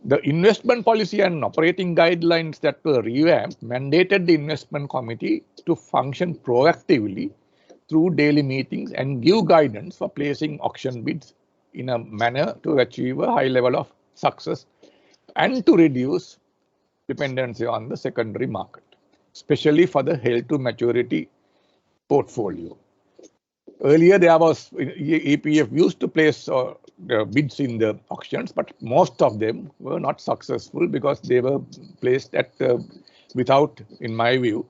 The investment policy and operating guidelines that were revamped mandated the investment committee to function proactively through daily meetings and give guidance for placing auction bids in a manner to achieve a high level of success and to reduce dependency on the secondary market, especially for the held to maturity portfolio. Earlier, there was EPF used to place bids in the auctions, but most of them were not successful because they were placed at without, in my view,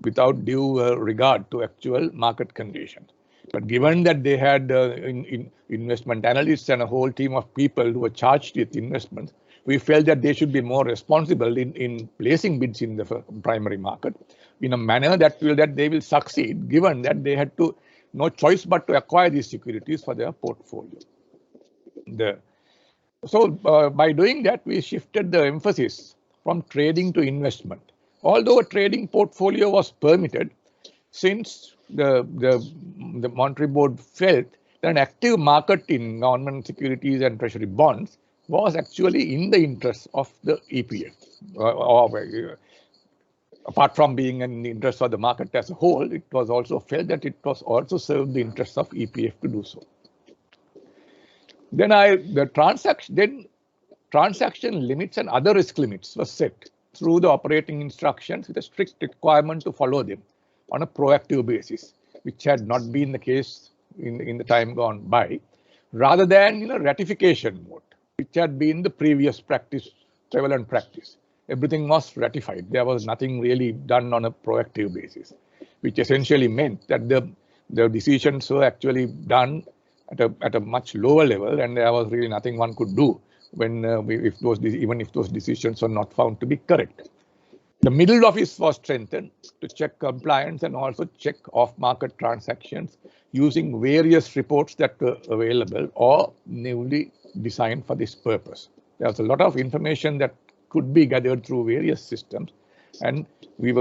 without due regard to actual market conditions. But given that they had investment analysts and a whole team of people who were charged with investments, we felt that they should be more responsible in placing bids in the primary market in a manner that they will succeed, given that they had no choice but to acquire these securities for their portfolio. So by doing that, we shifted the emphasis from trading to investment. Although a trading portfolio was permitted, since the Monetary Board felt that an active market in government securities and treasury bonds was actually in the interest of the EPF. Apart from being in the interest of the market as a whole, it was also felt that it was also served the interests of EPF to do so. Then transaction limits and other risk limits were set through the operating instructions with a strict requirement to follow them on a proactive basis, which had not been the case in the time gone by, rather than ratification mode, which had been the previous practice, prevalent practice. Everything was ratified. There was nothing really done on a proactive basis, which essentially meant that the decisions were actually done at a much lower level, and there was really nothing one could do when even if those decisions were not found to be correct. The middle office was strengthened to check compliance and also check off-market transactions using various reports that were available or newly designed for this purpose. There was a lot of information that could be gathered through various systems, and we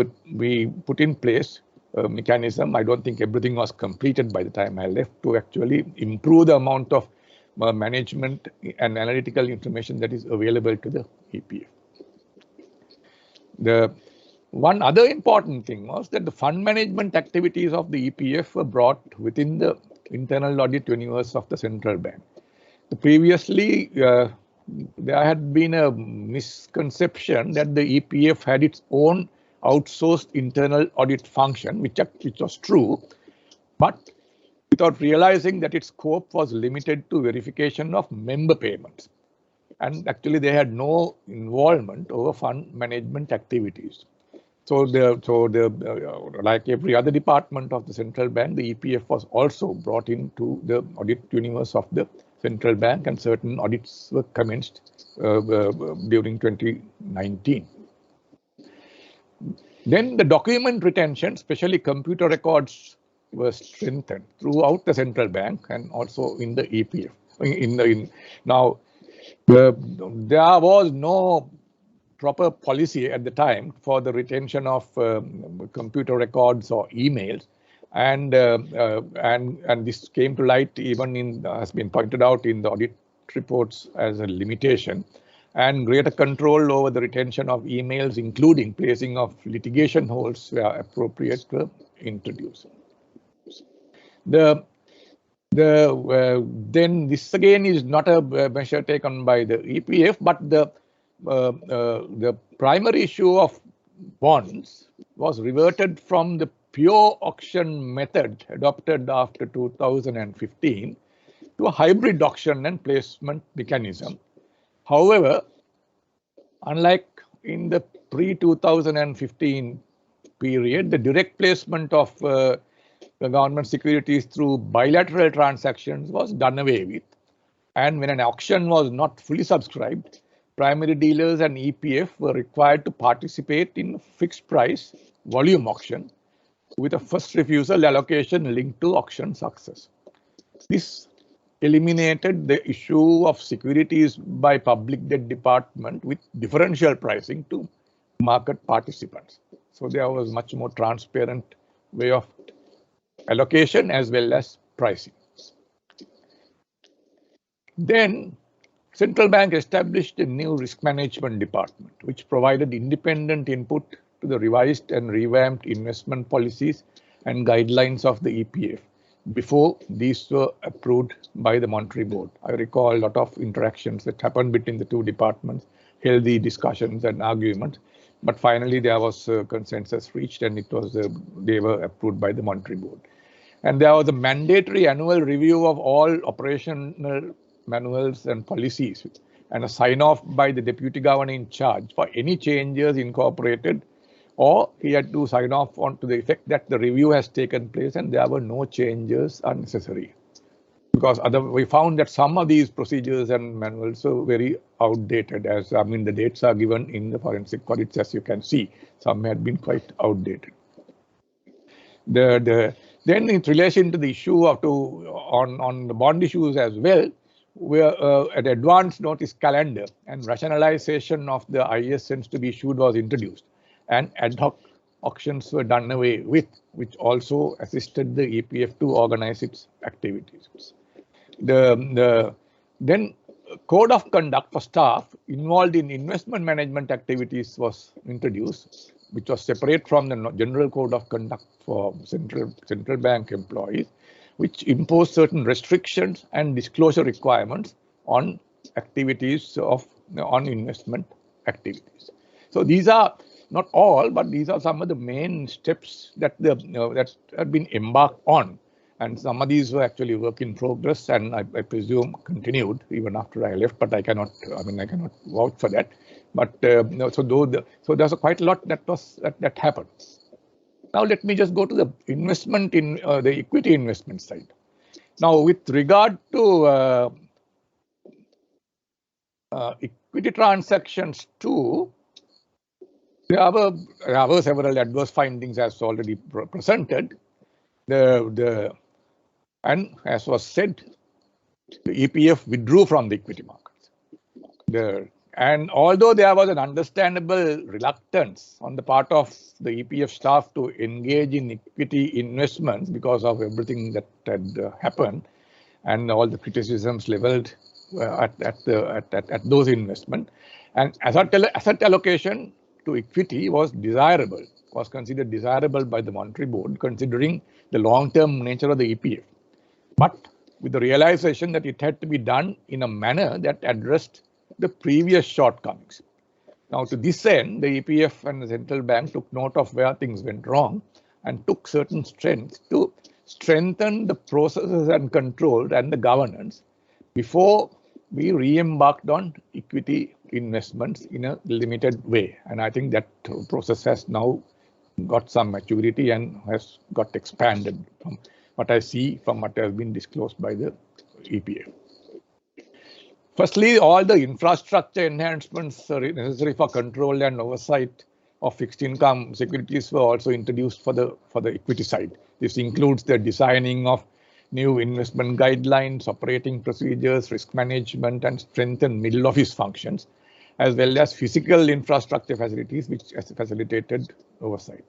put in place a mechanism. I don't think everything was completed by the time I left, to actually improve the amount of management and analytical information that is available to the EPF. The one other important thing was that the fund management activities of the EPF were brought within the internal audit universe of the central bank. Previously, there had been a misconception that the EPF had its own outsourced internal audit function, which was true, but without realizing that its scope was limited to verification of member payments. And actually, they had no involvement over fund management activities. So, like every other department of the central bank, the EPF was also brought into the audit universe of the central bank, and certain audits were commenced during 2019. Then the document retention, especially computer records, were strengthened throughout the central bank and also in the EPF. Now, there was no proper policy at the time for the retention of computer records or emails, and this came to light even has been pointed out in the audit reports as a limitation, and greater control over the retention of emails, including placing of litigation holds where appropriate, were introduced. The Then this again is not a measure taken by the EPF, but the primary issue of bonds was reverted from the pure auction method adopted after 2015 to a hybrid auction and placement mechanism. However, unlike in the pre-2015 period, the direct placement of the government securities through bilateral transactions was done away with. And when an auction was not fully subscribed, primary dealers and EPF were required to participate in fixed price volume auction with a first refusal allocation linked to auction success. This eliminated the issue of securities by public debt department with differential pricing to market participants. So there was much more transparent way of allocation as well as pricing. Then central bank established a new risk management department, which provided independent input to the revised and revamped investment policies and guidelines of the EPF before these were approved by the Monetary Board. I recall a lot of interactions that happened between the two departments, healthy discussions and arguments, but finally there was a consensus reached and it was they were approved by the Monetary Board. And there was a mandatory annual review of all operational manuals and policies and a sign-off by the deputy governor in charge for any changes incorporated, or he had to sign off on to the effect that the review has taken place and there were no changes unnecessary. Because we found that some of these procedures and manuals are very outdated, as I mean the dates are given in the forensic audits, as you can see. Some had been quite outdated. Then in relation to the issue of on the bond issues as well, where an advance notice calendar and rationalization of the ISNs to be issued was introduced, and ad hoc auctions were done away with, which also assisted the EPF to organize its activities. Then code of conduct for staff involved in investment management activities was introduced, which was separate from the general code of conduct for central bank employees, which imposed certain restrictions and disclosure requirements on activities on investment activities. So these are not all, but these are some of the main steps that that have been embarked on, and some of these were actually work in progress, and I presume continued even after I left. But I cannot vouch for that. But so there's quite a lot that happened. Now let me just go to the investment in the equity investment side. Now with regard to equity transactions too, there were several adverse findings as already presented. And as was said, the EPF withdrew from the equity markets. And although there was an understandable reluctance on the part of the EPF staff to engage in equity investments because of everything that had happened and all the criticisms leveled at those investments, and asset allocation to equity was considered desirable by the Monetary Board, considering the long-term nature of the EPF, but with the realization that it had to be done in a manner that addressed the previous shortcomings. Now, to this end, the EPF and the central bank took note of where things went wrong and took certain strengths to strengthen the processes and controls and the governance before we re-embarked on equity investments in a limited way. And I think that process has now got some maturity and has got expanded from what I see from what has been disclosed by the EPF. Firstly, all the infrastructure enhancements necessary for control and oversight of fixed income securities were also introduced for the equity side. This includes the designing of new investment guidelines, operating procedures, risk management, and strengthened middle office functions, as well as physical infrastructure facilities which facilitated oversight.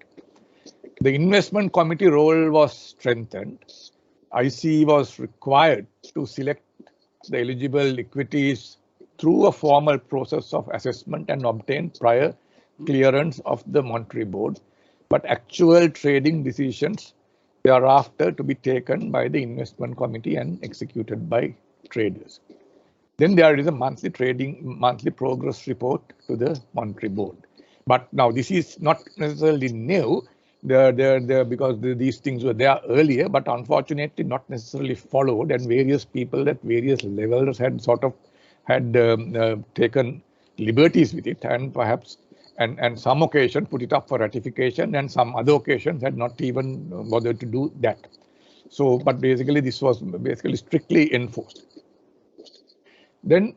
The investment committee role was strengthened. IC was required to select the eligible equities through a formal process of assessment and obtain prior clearance of the Monetary Board, but actual trading decisions thereafter to be taken by the investment committee and executed by traders. Then there is a monthly progress report to the monetary board. But now this is not necessarily new. Because these things were there earlier, but unfortunately not necessarily followed, and various people at various levels had taken liberties with it, and perhaps and some occasion put it up for ratification, and some other occasions had not even bothered to do that. So, but basically this was strictly enforced. Then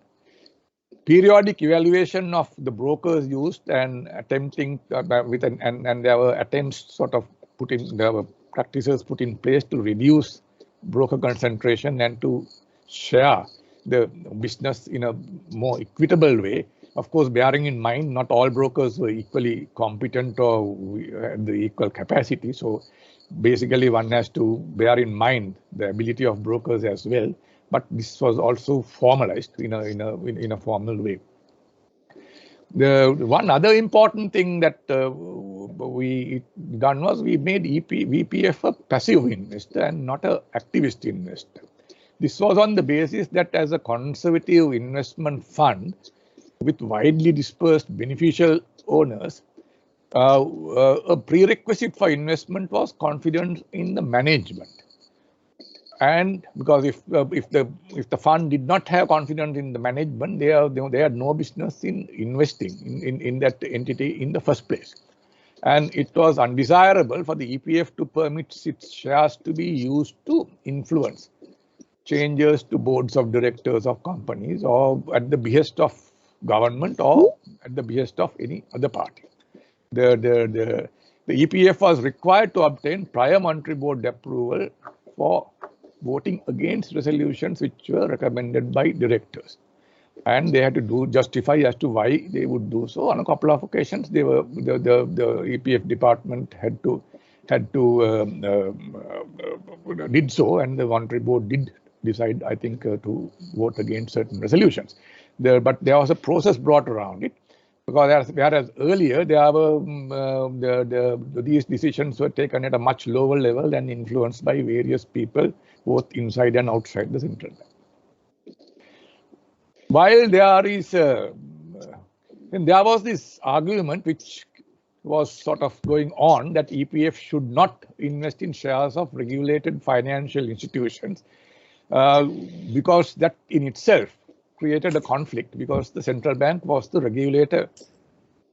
periodic evaluation of the brokers used and attempting and there were attempts there were practices put in place to reduce broker concentration and to share the business in a more equitable way. Of course, bearing in mind not all brokers were equally competent or had the equal capacity. So basically one has to bear in mind the ability of brokers as well. But this was also formalized in a formal way. The one other important thing that we done was we made EPF a passive investor and not an activist investor. This was on the basis that as a conservative investment fund with widely dispersed beneficial owners, a prerequisite for investment was confidence in the management. And because if the fund did not have confidence in the management, they had no business in investing in that entity in the first place. And it was undesirable for the EPF to permit its shares to be used to influence changes to boards of directors of companies, or at the behest of government, or at the behest of any other party. The EPF was required to obtain prior monetary board approval for voting against resolutions which were recommended by directors, and they had to justify as to why they would do so. On a couple of occasions, the EPF department did so, and the monetary board did decide, I think, to vote against certain resolutions. But there was a process brought around it, because whereas earlier there were these decisions were taken at a much lower level and influenced by various people, both inside and outside the central bank. While there was this argument which was sort of going on that EPF should not invest in shares of regulated financial institutions, because that in itself created a conflict, because the central bank was the regulator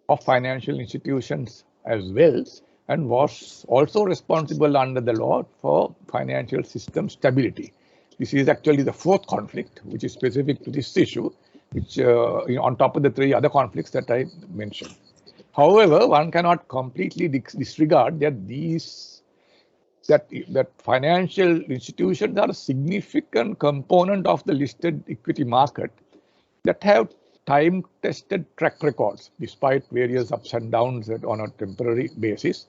of financial institutions as well, and was also responsible under the law for financial system stability. This is actually the fourth conflict, which is specific to this issue, which on top of the three other conflicts that I mentioned. However, one cannot completely disregard that financial institutions are a significant component of the listed equity market that have time-tested track records, despite various ups and downs on a temporary basis.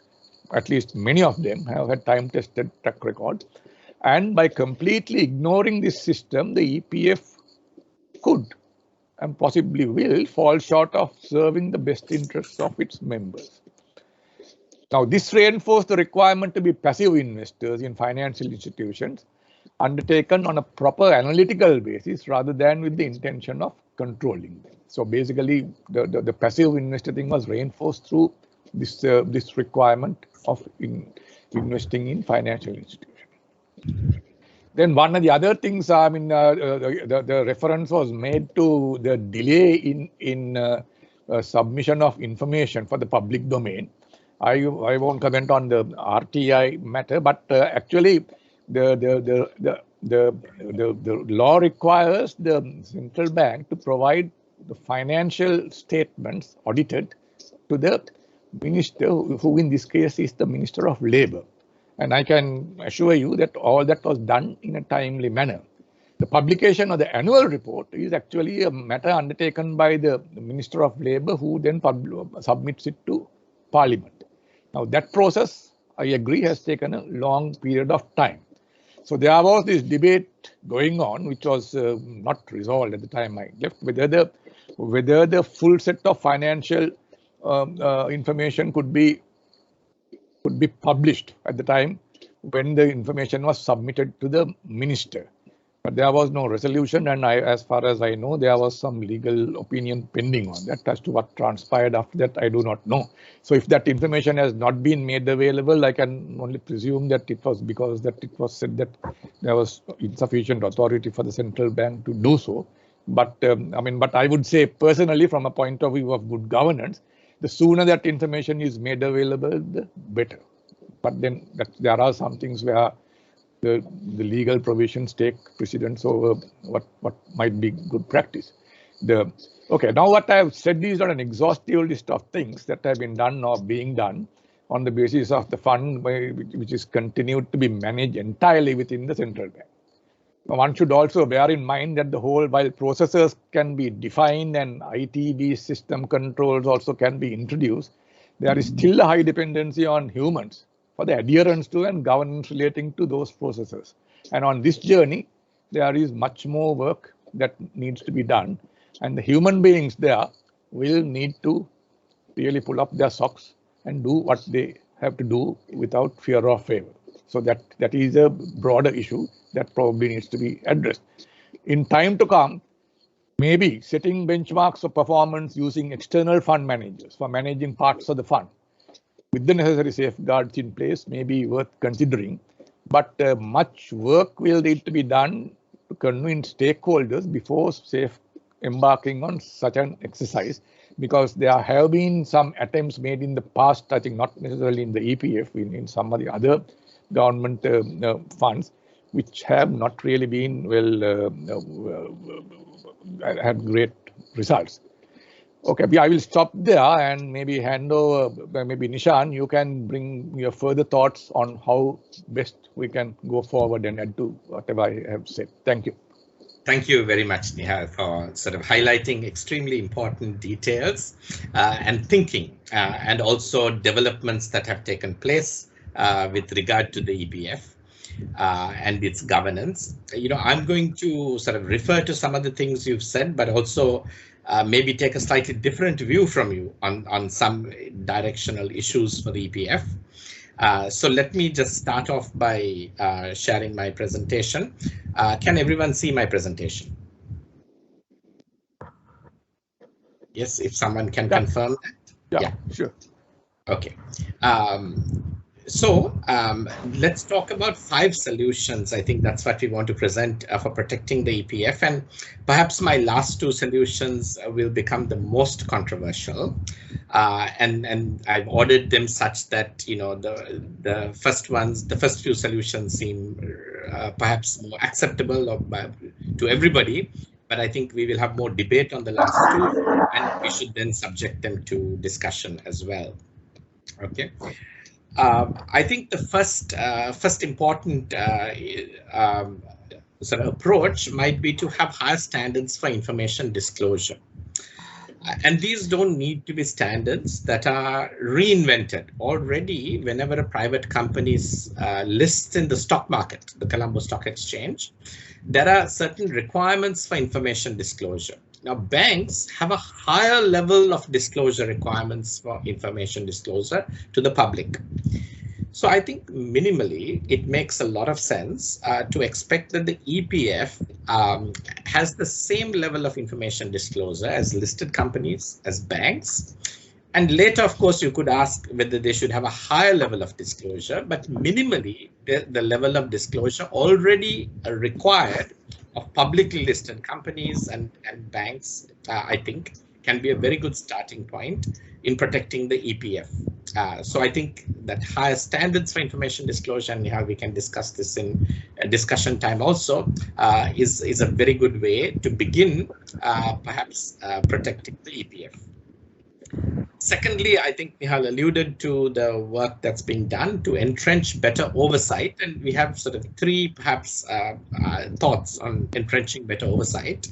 At least many of them have had time-tested track records. And by completely ignoring this system, the EPF could and possibly will fall short of serving the best interests of its members. Now, this reinforced the requirement to be passive investors in financial institutions, undertaken on a proper analytical basis rather than with the intention of controlling them. So basically, the passive investor thing was reinforced through this requirement of investing in financial institutions. Then one of the other things, I mean, the reference was made to the delay in submission of information for the public domain. I won't comment on the RTI matter, but actually the law requires the central bank to provide the financial statements audited to the minister, who in this case is the Minister of Labour. And I can assure you that all that was done in a timely manner. The publication of the annual report is actually a matter undertaken by the Minister of Labour, who then submits it to Parliament. Now that process, I agree, has taken a long period of time. So there was this debate going on, which was not resolved at the time I left, whether the full set of financial information could be published at the time when the information was submitted to the minister. But there was no resolution, and as far as I know, there was some legal opinion pending on that. As to what transpired after that, I do not know. So if that information has not been made available, I can only presume that it was because that it was said that there was insufficient authority for the central bank to do so. But but I would say personally, from a point of view of good governance, the sooner that information is made available, the better. But then there are some things where the legal provisions take precedence over what might be good practice. Okay, now what I have said is not an exhaustive list of things that have been done or being done on the basis of the fund which is continued to be managed entirely within the central bank. One should also bear in mind that while processes can be defined and ITB system controls also can be introduced, there is still a high dependency on humans for the adherence to and governance relating to those processes. And on this journey, there is much more work that needs to be done. And the human beings there will need to really pull up their socks and do what they have to do without fear or favor. So that is a broader issue that probably needs to be addressed. In time to come, maybe setting benchmarks of performance using external fund managers for managing parts of the fund with the necessary safeguards in place may be worth considering, but much work will need to be done to convince stakeholders before embarking on such an exercise, because there have been some attempts made in the past, I think not necessarily in the EPF, in some of the other government funds, which have not really been had great results. Okay, I will stop there and maybe hand over, maybe Nishan, you can bring your further thoughts on how best we can go forward and add to whatever I have said. Thank you. Thank you very much, Nihal, for sort of highlighting extremely important details and thinking and also developments that have taken place with regard to the EPF and its governance. I'm going to sort of refer to some of the things you've said, but also maybe take a slightly different view from you on some directional issues for the EPF. So let me just start off by sharing my presentation. Can everyone see my presentation? Yes, if someone can confirm that. Yeah, sure. Okay. So let's talk about 5 solutions. I think that's what we want to present for protecting the EPF, and perhaps my last 2 solutions will become the most controversial. And I've ordered them such that the first few solutions seem perhaps more acceptable to everybody. But I think we will have more debate on the last 2, and we should then subject them to discussion as well. Okay. I think the first important sort of approach might be to have higher standards for information disclosure. And these don't need to be standards that are reinvented. Already, whenever a private company lists in the stock market, the Colombo Stock Exchange, there are certain requirements for information disclosure. Now, banks have a higher level of disclosure requirements for information disclosure to the public. So I think minimally, it makes a lot of sense to expect that the EPF has the same level of information disclosure as listed companies, as banks. And later, of course, you could ask whether they should have a higher level of disclosure, but minimally, the level of disclosure already required of publicly listed companies and banks, I think, can be a very good starting point in protecting the EPF. So I think that higher standards for information disclosure, and how we can discuss this in discussion time also, is a very good way to begin perhaps protecting the EPF. Secondly, I think Nihal alluded to the work that's being done to entrench better oversight, and we have sort of 3 perhaps thoughts on entrenching better oversight.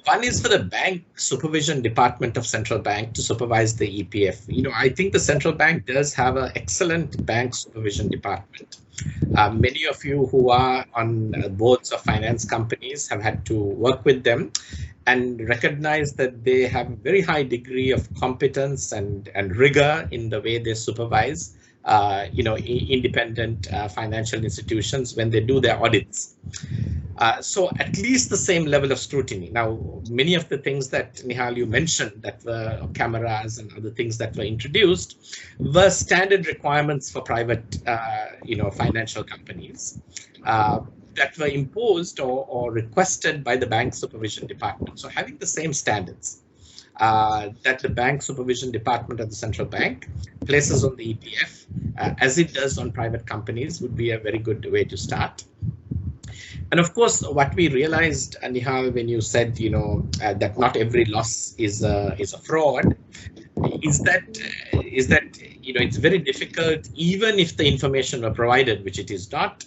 One is for the Bank Supervision Department of Central Bank to supervise the EPF. I think the central bank does have an excellent bank supervision department. Many of you who are on boards of finance companies have had to work with them and recognize that they have a very high degree of competence and rigor in the way they supervise independent financial institutions when they do their audits. So at least the same level of scrutiny. Now, many of the things that Nihal, you mentioned, that were cameras and other things that were introduced, were standard requirements for private, financial companies that were imposed or requested by the Bank Supervision Department. So having the same standards that the Bank Supervision Department of the Central Bank places on the EPF, as it does on private companies, would be a very good way to start. And of course, what we realized, Nihal, when you said, that not every loss is a fraud, is that it's very difficult, even if the information were provided, which it is not,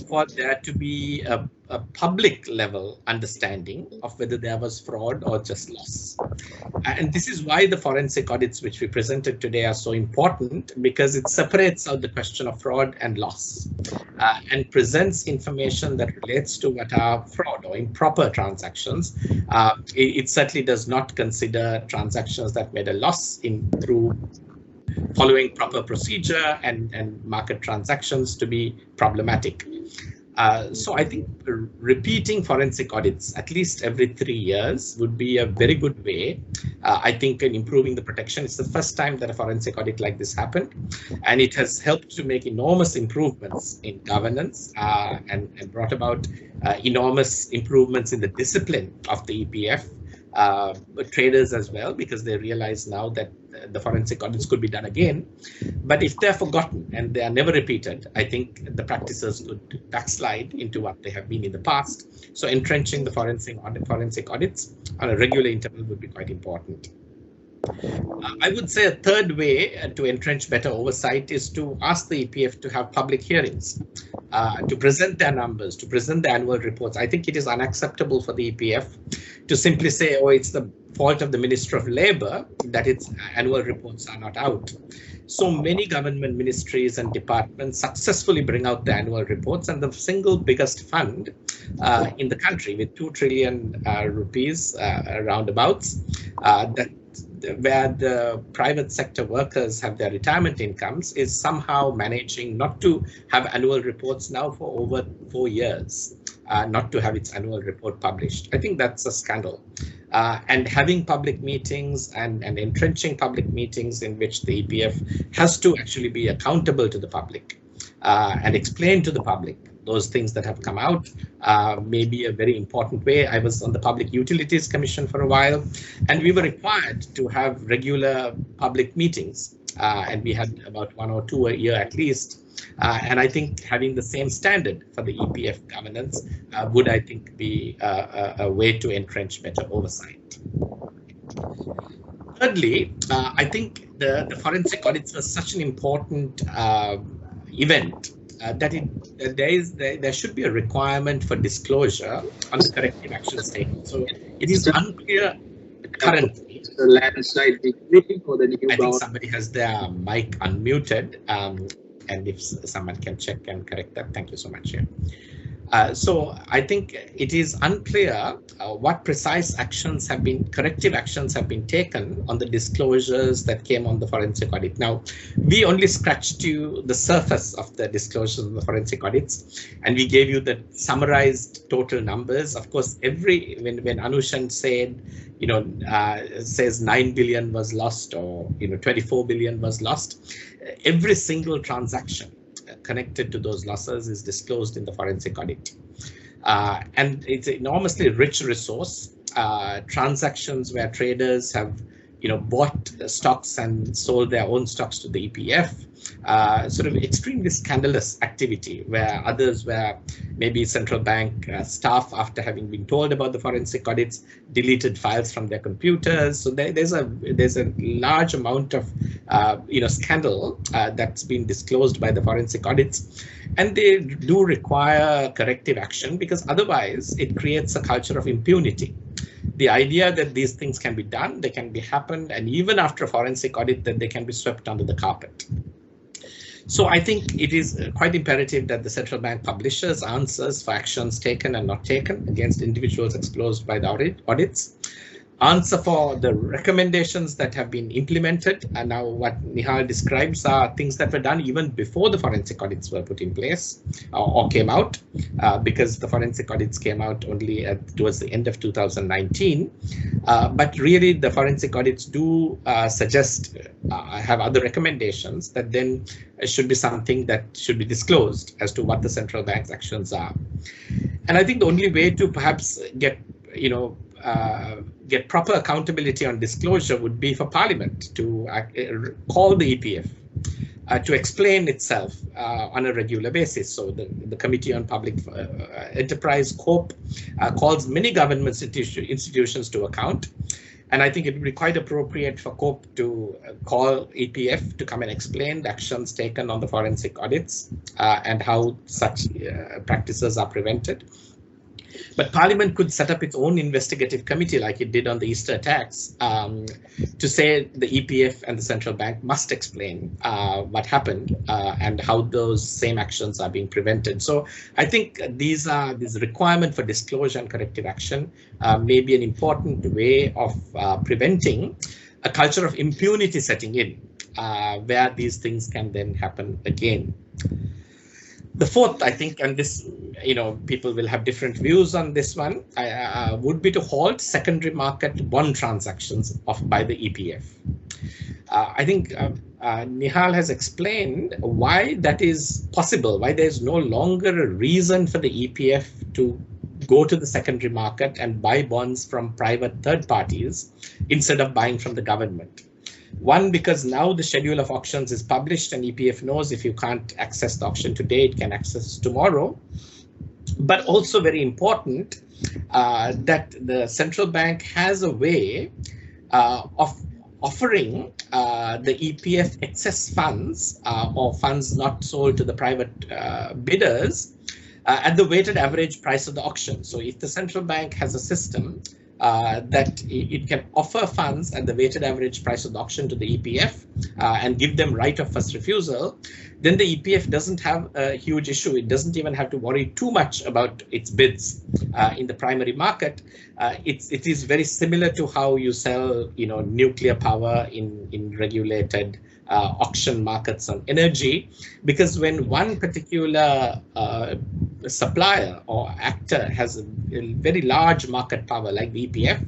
for there to be a public level understanding of whether there was fraud or just loss. And this is why the forensic audits which we presented today are so important, because it separates out the question of fraud and loss and presents information that relates to what are fraud or improper transactions. It certainly does not consider transactions that made a loss through following proper procedure and market transactions to be problematic. So I think repeating forensic audits at least every 3 years would be a very good way, I think, in improving the protection. It's the first time that a forensic audit like this happened, and it has helped to make enormous improvements in governance and brought about enormous improvements in the discipline of the EPF. Traders as well, because they realize now that the forensic audits could be done again. But if they're forgotten and they are never repeated, I think the practices could backslide into what they have been in the past. So entrenching the forensic audits on a regular interval would be quite important. I would say a third way to entrench better oversight is to ask the EPF to have public hearings, to present their numbers, to present the annual reports. I think it is unacceptable for the EPF to simply say, oh, it's the fault of the Minister of Labour that its annual reports are not out. So many government ministries and departments successfully bring out the annual reports, and the single biggest fund in the country with 2 trillion rupees roundabouts, where the private sector workers have their retirement incomes, is somehow managing not to have annual reports now for over 4 years, not to have its annual report published. I think that's a scandal. And having public meetings and entrenching public meetings in which the EPF has to actually be accountable to the public and explain to the public those things that have come out may be a very important way. I was on the Public Utilities Commission for a while, and we were required to have regular public meetings, and we had about 1 or 2 a year at least. And I think having the same standard for the EPF governance would, I think, be a way to entrench better oversight. Thirdly, I think the forensic audits was such an important event that there should be a requirement for disclosure on the corrective actions taken. So it is unclear currently. The landslide waiting for the new. I think somebody has their mic unmuted, and if someone can check and correct that, thank you so much. So I think it is unclear what precise actions have been, corrective actions have been taken on the disclosures that came on the forensic audit. Now, we only scratched the surface of the disclosures of the forensic audits, and we gave you the summarized total numbers. Of course, when Anushan said, says 9 billion was lost, or 24 billion was lost, every single transaction connected to those losses is disclosed in the forensic audit. And it's an enormously rich resource. Transactions where traders have bought stocks and sold their own stocks to the EPF, sort of extremely scandalous activity where others were maybe central bank staff, after having been told about the forensic audits, deleted files from their computers. So there's a large amount of scandal that's been disclosed by the forensic audits, and they do require corrective action, because otherwise it creates a culture of impunity. The idea that these things can be done, they can be happened, and even after a forensic audit, that they can be swept under the carpet. So I think it is quite imperative that the central bank publishes answers for actions taken and not taken against individuals exposed by the audits. answer for the recommendations that have been implemented. And now what Nihal describes are things that were done even before the forensic audits were put in place or came out, because the forensic audits came out only towards the end of 2019. But really the forensic audits do suggest, have other recommendations that then should be something that should be disclosed as to what the central bank's actions are. And I think the only way to perhaps get, get proper accountability on disclosure would be for Parliament to call the EPF to explain itself on a regular basis. So the Committee on Public Enterprise, COPE, calls many government institutions to account. And I think it would be quite appropriate for COPE to call EPF to come and explain the actions taken on the forensic audits and how such practices are prevented. But Parliament could set up its own investigative committee like it did on the Easter attacks to say the EPF and the central bank must explain what happened and how those same actions are being prevented. So I think this requirement for disclosure and corrective action may be an important way of preventing a culture of impunity setting in where these things can then happen again. The fourth, I think, and this, people will have different views on this one, would be to halt secondary market bond transactions by the EPF. I think Nihal has explained why that is possible, why there's no longer a reason for the EPF to go to the secondary market and buy bonds from private third parties instead of buying from the government. One, because now the schedule of auctions is published and EPF knows if you can't access the auction today, it can access tomorrow. But also very important that the central bank has a way of offering the EPF excess funds or funds not sold to the private bidders at the weighted average price of the auction. So if the central bank has a system that it can offer funds at the weighted average price of the auction to the EPF and give them right of first refusal, then the EPF doesn't have a huge issue. It doesn't even have to worry too much about its bids in the primary market. It is very similar to how you sell, nuclear power in regulated auction markets on energy, because when one particular supplier or actor has a very large market power like the EPF,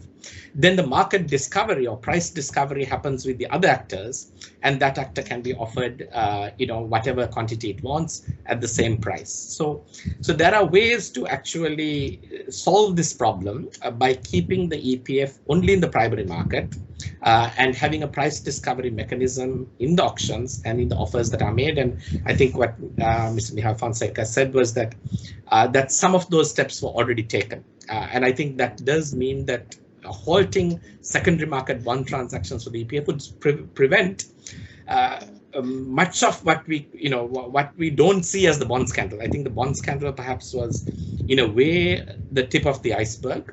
then the market discovery or price discovery happens with the other actors, and that actor can be offered whatever quantity it wants at the same price. So there are ways to actually solve this problem by keeping the EPF only in the primary market and having a price discovery mechanism in the auctions and in the offers that are made. And I think what Mr. Nihal Fonseka said was that that some of those steps were already taken. And I think that does mean that halting secondary market bond transactions for the EPF would prevent much of what we don't see as the bond scandal. I think the bond scandal perhaps was, in a way, the tip of the iceberg,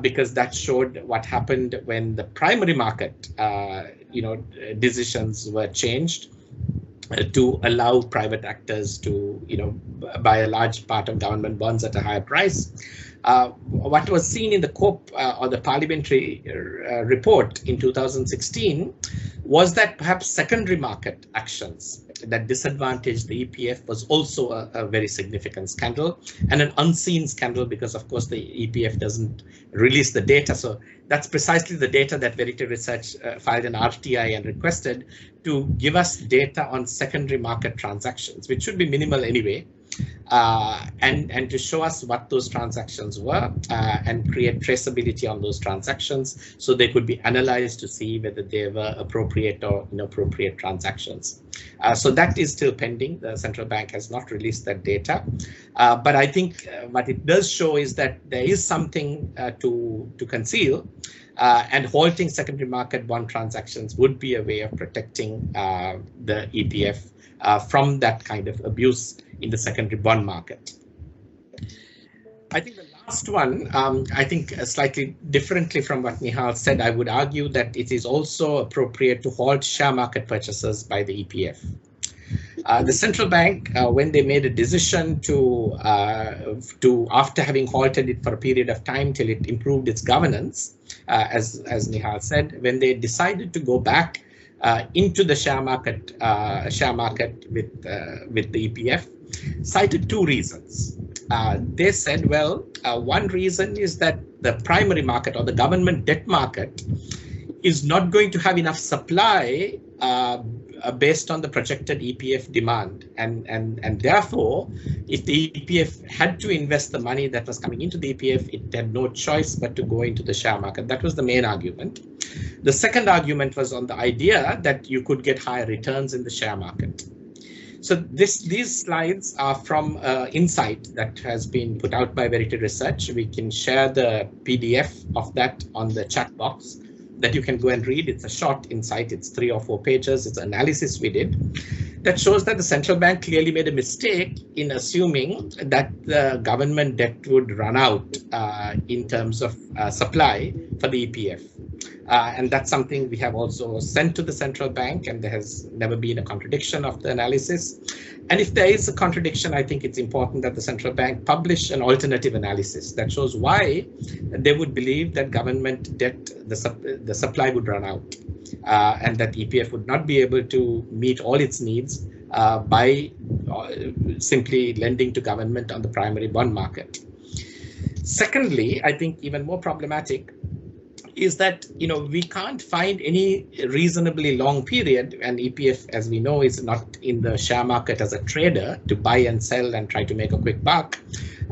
because that showed what happened when the primary market, decisions were changed to allow private actors to, buy a large part of government bonds at a higher price. What was seen in the COPE or the parliamentary report in 2016 was that perhaps secondary market actions that disadvantaged the EPF was also a very significant scandal, and an unseen scandal because, of course, the EPF doesn't release the data. So that's precisely the data that Verité Research filed an RTI and requested to give us data on secondary market transactions, which should be minimal anyway. And to show us what those transactions were and create traceability on those transactions so they could be analyzed to see whether they were appropriate or inappropriate transactions. So that is still pending. The central bank has not released that data. But I think what it does show is that there is something to conceal, and halting secondary market bond transactions would be a way of protecting the EPF from that kind of abuse in the secondary bond market. I think the last one, I think slightly differently from what Nihal said, I would argue that it is also appropriate to halt share market purchases by the EPF. The central bank, when they made a decision to after having halted it for a period of time till it improved its governance, as Nihal said, when they decided to go back into the share market with the EPF, cited two reasons. They said, well, one reason is that the primary market or the government debt market is not going to have enough supply based on the projected EPF demand. And therefore, if the EPF had to invest the money that was coming into the EPF, it had no choice but to go into the share market. That was the main argument. The second argument was on the idea that you could get higher returns in the share market. So these slides are from Insight that has been put out by Verité Research. We can share the PDF of that on the chat box that you can go and read. It's a short insight. It's 3 or 4 pages. It's analysis we did that shows that the central bank clearly made a mistake in assuming that the government debt would run out in terms of supply for the EPF. And that's something we have also sent to the central bank, and there has never been a contradiction of the analysis. And if there is a contradiction, I think it's important that the central bank publish an alternative analysis that shows why they would believe that government debt, the supply would run out, and that EPF would not be able to meet all its needs by simply lending to government on the primary bond market. Secondly, I think even more problematic is that, you know, we can't find any reasonably long period, and EPF, as we know, is not in the share market as a trader to buy and sell and try to make a quick buck.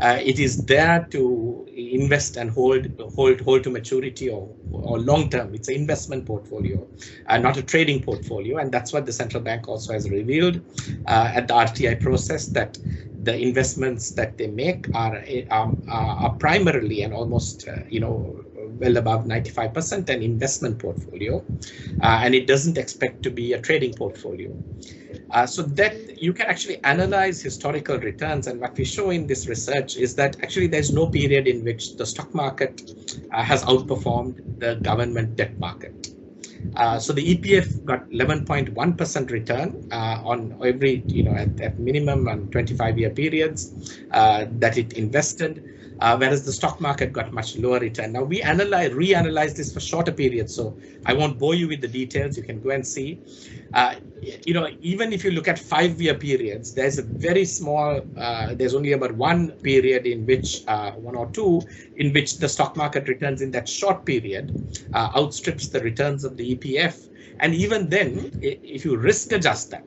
It is there to invest and hold to maturity or long term. It's an investment portfolio, not a trading portfolio, and that's what the central bank also has revealed at the RTI process, that the investments that they make are primarily and almost well above 95% an investment portfolio, and it doesn't expect to be a trading portfolio. So that you can actually analyze historical returns, and what we show in this research is that actually there's no period in which the stock market has outperformed the government debt market. So the EPF got 11.1% return on every, at minimum on 25-year periods that it invested, whereas the stock market got much lower return. Now we reanalyze this for shorter periods, so I won't bore you with the details. You can go and see. Even if you look at 5-year periods, there's a very small, there's only about one period in which, 1 or 2, in which the stock market returns in that short period outstrips the returns of the EPF. And even then, if you risk adjust that,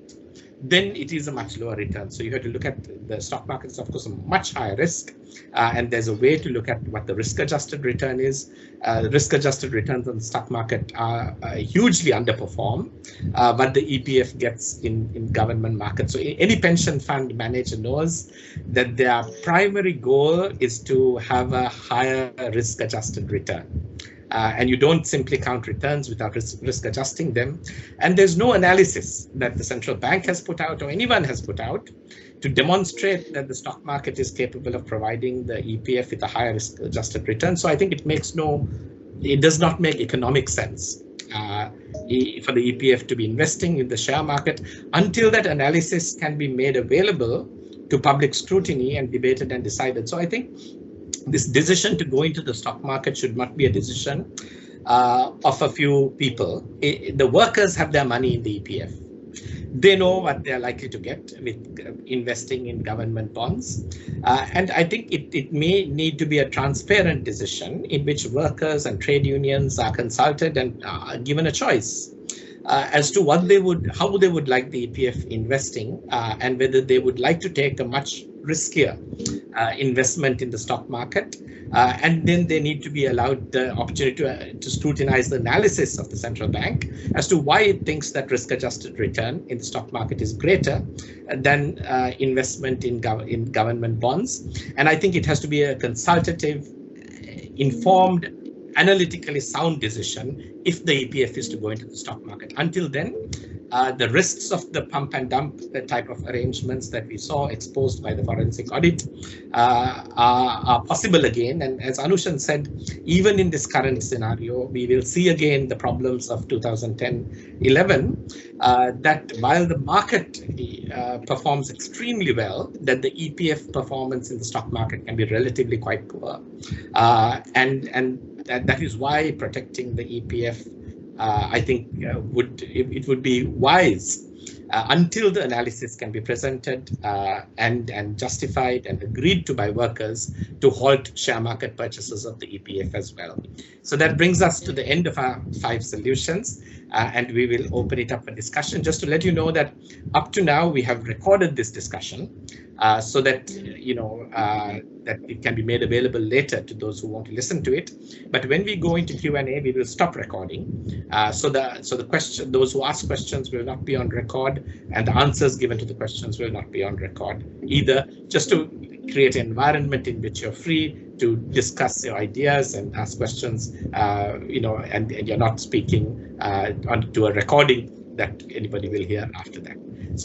then it is a much lower return. So you have to look at the stock market is, of course, a much higher risk. And there's a way to look at what the risk-adjusted return is. Risk-adjusted returns on the stock market are hugely underperform what the EPF gets in government markets. So any pension fund manager knows that their primary goal is to have a higher risk-adjusted return. And you don't simply count returns without risk adjusting them. And there's no analysis that the central bank has put out or anyone has put out to demonstrate that the stock market is capable of providing the EPF with a higher risk adjusted return. So I think it does not make economic sense for the EPF to be investing in the share market until that analysis can be made available to public scrutiny and debated and decided. So I think this decision to go into the stock market should not be a decision of a few people. The workers have their money in the EPF. They know what they're likely to get with investing in government bonds. And I think it may need to be a transparent decision in which workers and trade unions are consulted and given a choice as to how they would like the EPF investing and whether they would like to take a much riskier investment in the stock market. And then they need to be allowed the opportunity to scrutinize the analysis of the central bank as to why it thinks that risk-adjusted return in the stock market is greater than investment in government bonds. And I think it has to be a consultative, informed, analytically sound decision if the EPF is to go into the stock market. Until then, the risks of the pump and dump type of arrangements that we saw exposed by the forensic audit are possible again. And as Anushan said, even in this current scenario, we will see again the problems of 2010-11, that while the market performs extremely well, that the EPF performance in the stock market can be relatively quite poor. And that is why protecting the EPF, I think it would be wise until the analysis can be presented and justified and agreed to by workers to halt share market purchases of the EPF as well. So that brings us to the end of our 5 solutions, and we will open it up for discussion. Just to let you know that up to now we have recorded this discussion so that that it can be made available later to those who want to listen to it. But when we go into Q&A, we will stop recording. So the question, those who ask questions will not be on record, and the answers given to the questions will not be on record either, just to create an environment in which you're free to discuss your ideas and ask questions, and you're not speaking onto a recording that anybody will hear after that.